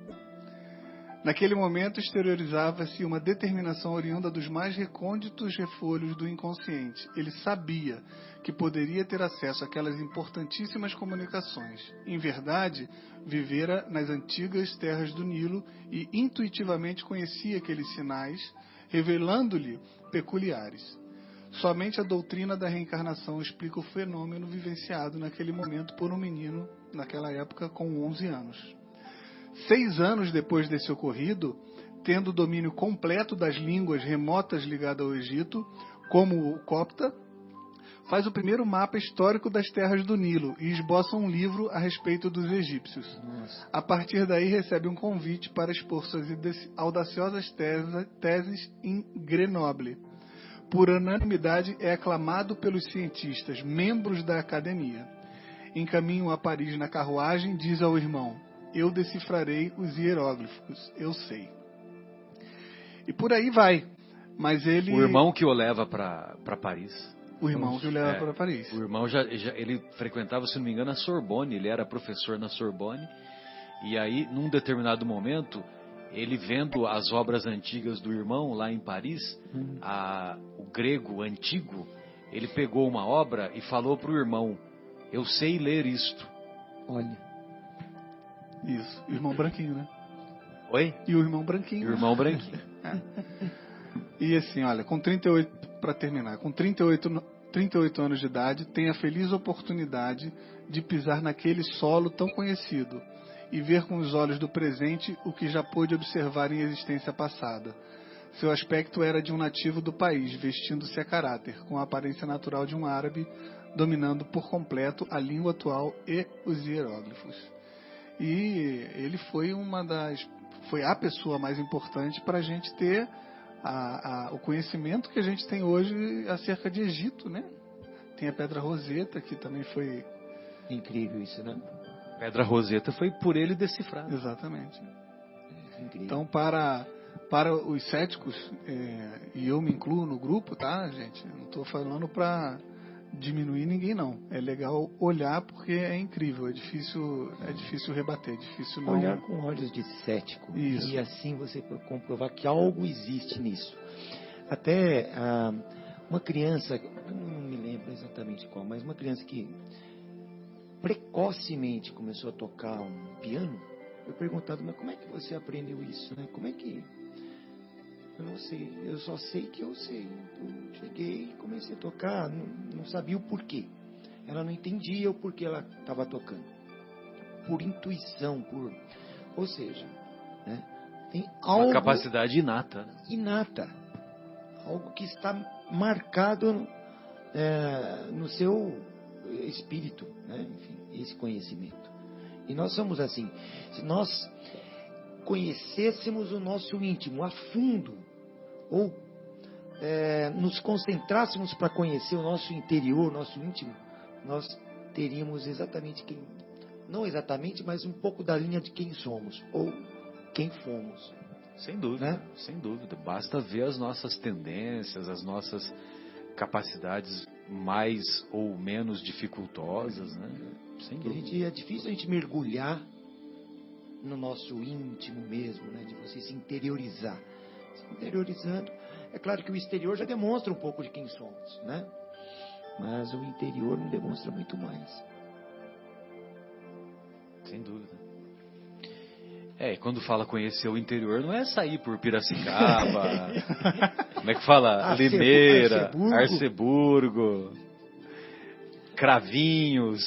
Naquele momento exteriorizava-se uma determinação oriunda dos mais recônditos refolhos do inconsciente. Ele sabia que poderia ter acesso àquelas importantíssimas comunicações. Em verdade, vivera nas antigas terras do Nilo e intuitivamente conhecia aqueles sinais, revelando-lhe peculiares. Somente a doutrina da reencarnação explica o fenômeno vivenciado naquele momento por um menino, naquela época, com 11 anos. 6 anos depois desse ocorrido, tendo o domínio completo das línguas remotas ligadas ao Egito, como o copta, faz o primeiro mapa histórico das terras do Nilo e esboça um livro a respeito dos egípcios. Nossa. A partir daí recebe um convite para expor suas audaciosas teses em Grenoble. Por unanimidade é aclamado pelos cientistas, membros da academia. Em caminho a Paris na carruagem, diz ao irmão: "Eu decifrarei os hieróglifos, eu sei." E por aí vai. Mas ele... O irmão que o leva para Paris. O irmão que o leva para Paris. O irmão ele frequentava, se não me engano, a Sorbonne. Ele era professor na Sorbonne. E aí, num determinado momento, ele vendo as obras antigas do irmão lá em Paris, o grego antigo, ele pegou uma obra e falou para o irmão: "Eu sei ler isto." Olha. Isso, o irmão branquinho, né? Oi? E o irmão branquinho. E o irmão branquinho. E assim, olha, com 38, para terminar, com 38 anos de idade, tem a feliz oportunidade de pisar naquele solo tão conhecido e ver com os olhos do presente o que já pôde observar em existência passada. Seu aspecto era de um nativo do país, vestindo-se a caráter, com a aparência natural de um árabe, dominando por completo a língua atual e os hieróglifos. E ele foi foi a pessoa mais importante para a gente ter o conhecimento que a gente tem hoje acerca de Egito, né? Tem a Pedra Roseta, que também foi... Incrível isso, né? Pedra Roseta foi por ele decifrada. Exatamente. Incrível. Então, para os céticos, e eu me incluo no grupo, tá, gente? Não estou falando para diminuir ninguém, não. É legal olhar porque é incrível, é difícil rebater, é difícil não... Olhar com olhos de cético. Isso. E assim você comprovar que algo existe nisso. Até uma criança, eu não me lembro exatamente qual, mas uma criança que precocemente começou a tocar um piano, eu perguntava: "Mas como é que você aprendeu isso, né? Como é que Eu não sei, eu só sei que eu sei. Eu cheguei e comecei a tocar, não sabia o porquê. Ela não entendia o porquê ela estava tocando. Por intuição, ou seja, né, tem algo... Uma capacidade inata. Inata. Algo que está marcado no seu espírito, né? Enfim, esse conhecimento. E nós somos assim. Se nós conhecêssemos o nosso íntimo a fundo, ou nos concentrássemos para conhecer o nosso interior, o nosso íntimo, nós teríamos exatamente não exatamente, mas um pouco da linha de quem somos, ou quem fomos. Sem dúvida, né? Sem dúvida. Basta ver as nossas tendências, as nossas capacidades mais ou menos dificultosas, né? Sem dúvida. É difícil a gente mergulhar no nosso íntimo mesmo, né? De você se interiorizar. Se interiorizando, é claro que o exterior já demonstra um pouco de quem somos, né? Mas o interior não demonstra muito mais. Sem dúvida. E quando fala conhecer o interior, não é sair por Piracicaba, como é que fala? Limeira, Arceburgo, Cravinhos,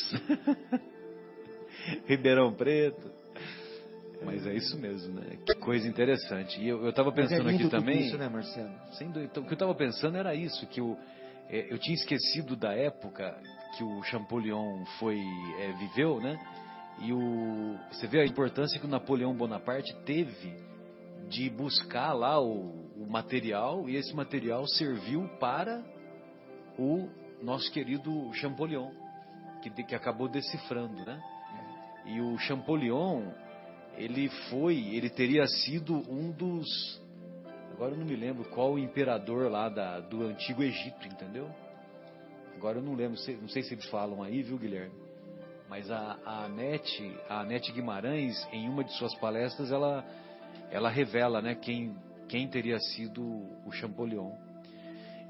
Ribeirão Preto. Mas é isso mesmo, né? Que coisa interessante. E eu estava pensando aqui também... Isso, né, Marcelo? Sem dúvida. Então, o que eu estava pensando era isso, que eu tinha esquecido da época que o Champollion viveu, né? E você vê a importância que o Napoleão Bonaparte teve de buscar lá o material, e esse material serviu para o nosso querido Champollion, que acabou decifrando, né? E o Champollion, ele teria sido um dos... Agora eu não me lembro qual o imperador lá do Antigo Egito, entendeu? Agora eu não lembro, não sei se eles falam aí, viu, Guilherme? Mas a Anete Guimarães, em uma de suas palestras, ela revela, né, quem teria sido o Champollion.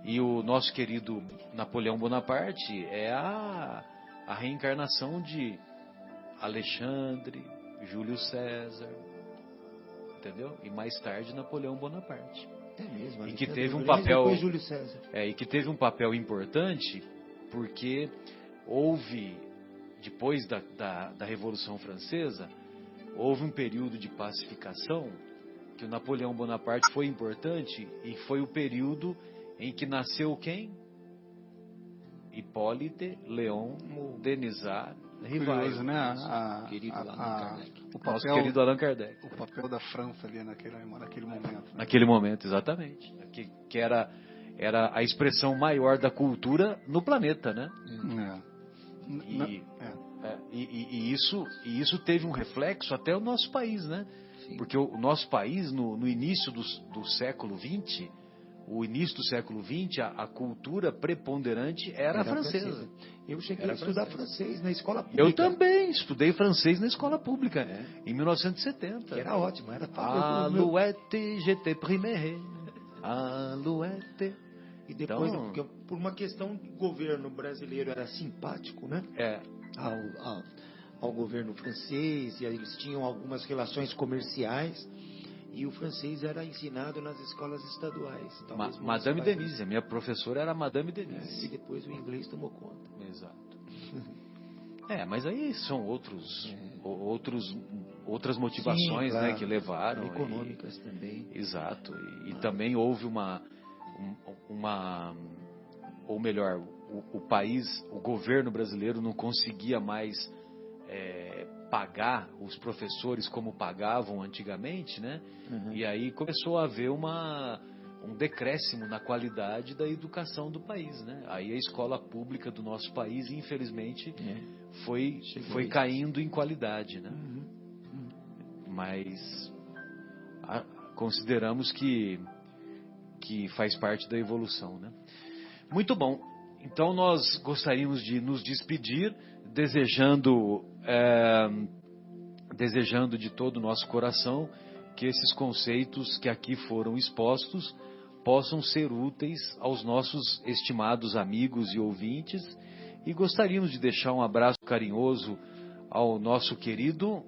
E o nosso querido Napoleão Bonaparte é a reencarnação de Alexandre, Júlio César, entendeu? E mais tarde Napoleão Bonaparte. É mesmo. E que teve um papel, Júlio César. E que teve um papel importante, porque houve, depois da Revolução Francesa, houve um período de pacificação que o Napoleão Bonaparte foi importante, e foi o período em que nasceu quem? Hippolyte Léon Denisard Rivail. Curioso, né? Nosso querido Allan Kardec. O papel da França ali naquele momento. Né? Naquele momento, exatamente. Que era a expressão maior da cultura no planeta, né? E isso teve um reflexo até o nosso país, né? Sim. Porque o nosso país, no início do século XX, a cultura preponderante era francesa. Eu cheguei a estudar francês na escola pública. Eu também estudei francês na escola pública, em 1970. Que era ótimo, era Alouette, j'étais primaire. Alouette. E depois, porque por uma questão de governo brasileiro era simpático, né? Ao governo francês, e aí eles tinham algumas relações comerciais, e o francês era ensinado nas escolas estaduais. Madame Denise, a minha professora era Madame Denise. E depois o inglês tomou conta. Exato. Mas aí são outras motivações, sim, claro, né, que levaram. Econômicas também. Exato. E também houve ou melhor, o governo brasileiro não conseguia mais pagar os professores como pagavam antigamente, né? Uhum. E aí começou a haver um decréscimo na qualidade da educação do país, né? Aí a escola pública do nosso país, infelizmente, foi caindo em qualidade, né? Uhum. Mas consideramos que faz parte da evolução, né? Muito bom. Então nós gostaríamos de nos despedir, desejando de todo o nosso coração que esses conceitos que aqui foram expostos possam ser úteis aos nossos estimados amigos e ouvintes, e gostaríamos de deixar um abraço carinhoso ao nosso querido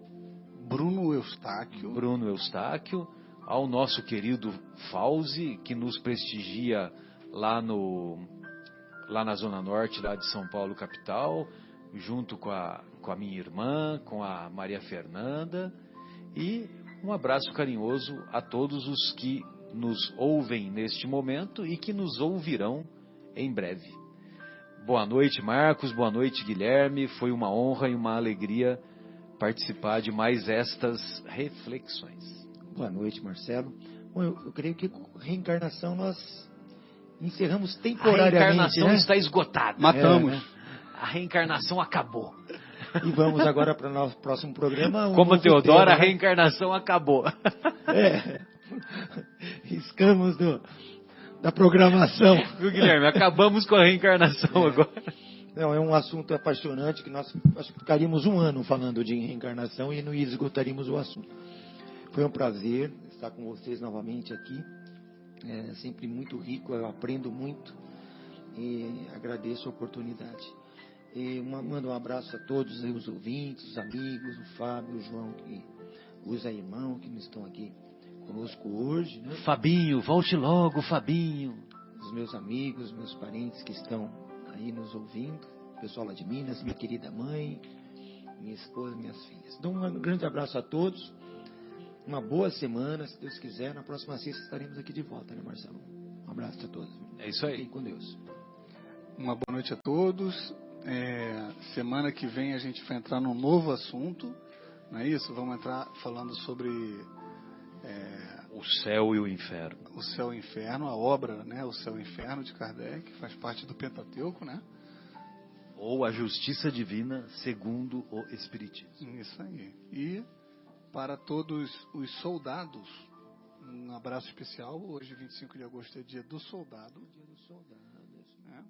Bruno Eustáquio, ao nosso querido Fauzi, que nos prestigia lá na Zona Norte, lá de São Paulo, capital, junto com a minha irmã, com a Maria Fernanda, e um abraço carinhoso a todos os que nos ouvem neste momento e que nos ouvirão em breve. Boa noite, Marcos, boa noite, Guilherme, foi uma honra e uma alegria participar de mais estas reflexões. Boa noite, Marcelo. Bom, eu creio que reencarnação nós encerramos temporariamente. A reencarnação, né, está esgotada. Matamos. Né? A reencarnação acabou. E vamos agora para o nosso próximo programa. Como Teodoro, a né? reencarnação acabou. Riscamos da programação. Viu, Guilherme? Acabamos com a reencarnação agora. Não, é um assunto apaixonante que nós ficaríamos um ano falando de reencarnação e não esgotaríamos o assunto. Foi um prazer estar com vocês novamente aqui. É sempre muito rico, eu aprendo muito e agradeço a oportunidade. E mando um abraço a todos aí, os ouvintes, os amigos, o Fábio, o João, os irmãos que estão aqui conosco hoje. Né? Fabinho, volte logo, Fabinho. Os meus amigos, meus parentes que estão aí nos ouvindo, o pessoal lá de Minas, minha querida mãe, minha esposa, minhas filhas. Então, um grande abraço a todos. Uma boa semana, se Deus quiser. Na próxima sexta estaremos aqui de volta, né, Marcelo? Um abraço a todos. É isso aí. Fiquem com Deus. Uma boa noite a todos. Semana que vem a gente vai entrar num novo assunto, não é isso? Vamos entrar falando sobre o céu e o inferno. O céu e o inferno, a obra, né? O céu e o inferno de Kardec, que faz parte do Pentateuco, né? Ou a justiça divina segundo o Espiritismo. Isso aí. E para todos os soldados, um abraço especial. Hoje, 25 de agosto, é dia do soldado. Dia do soldado. Né?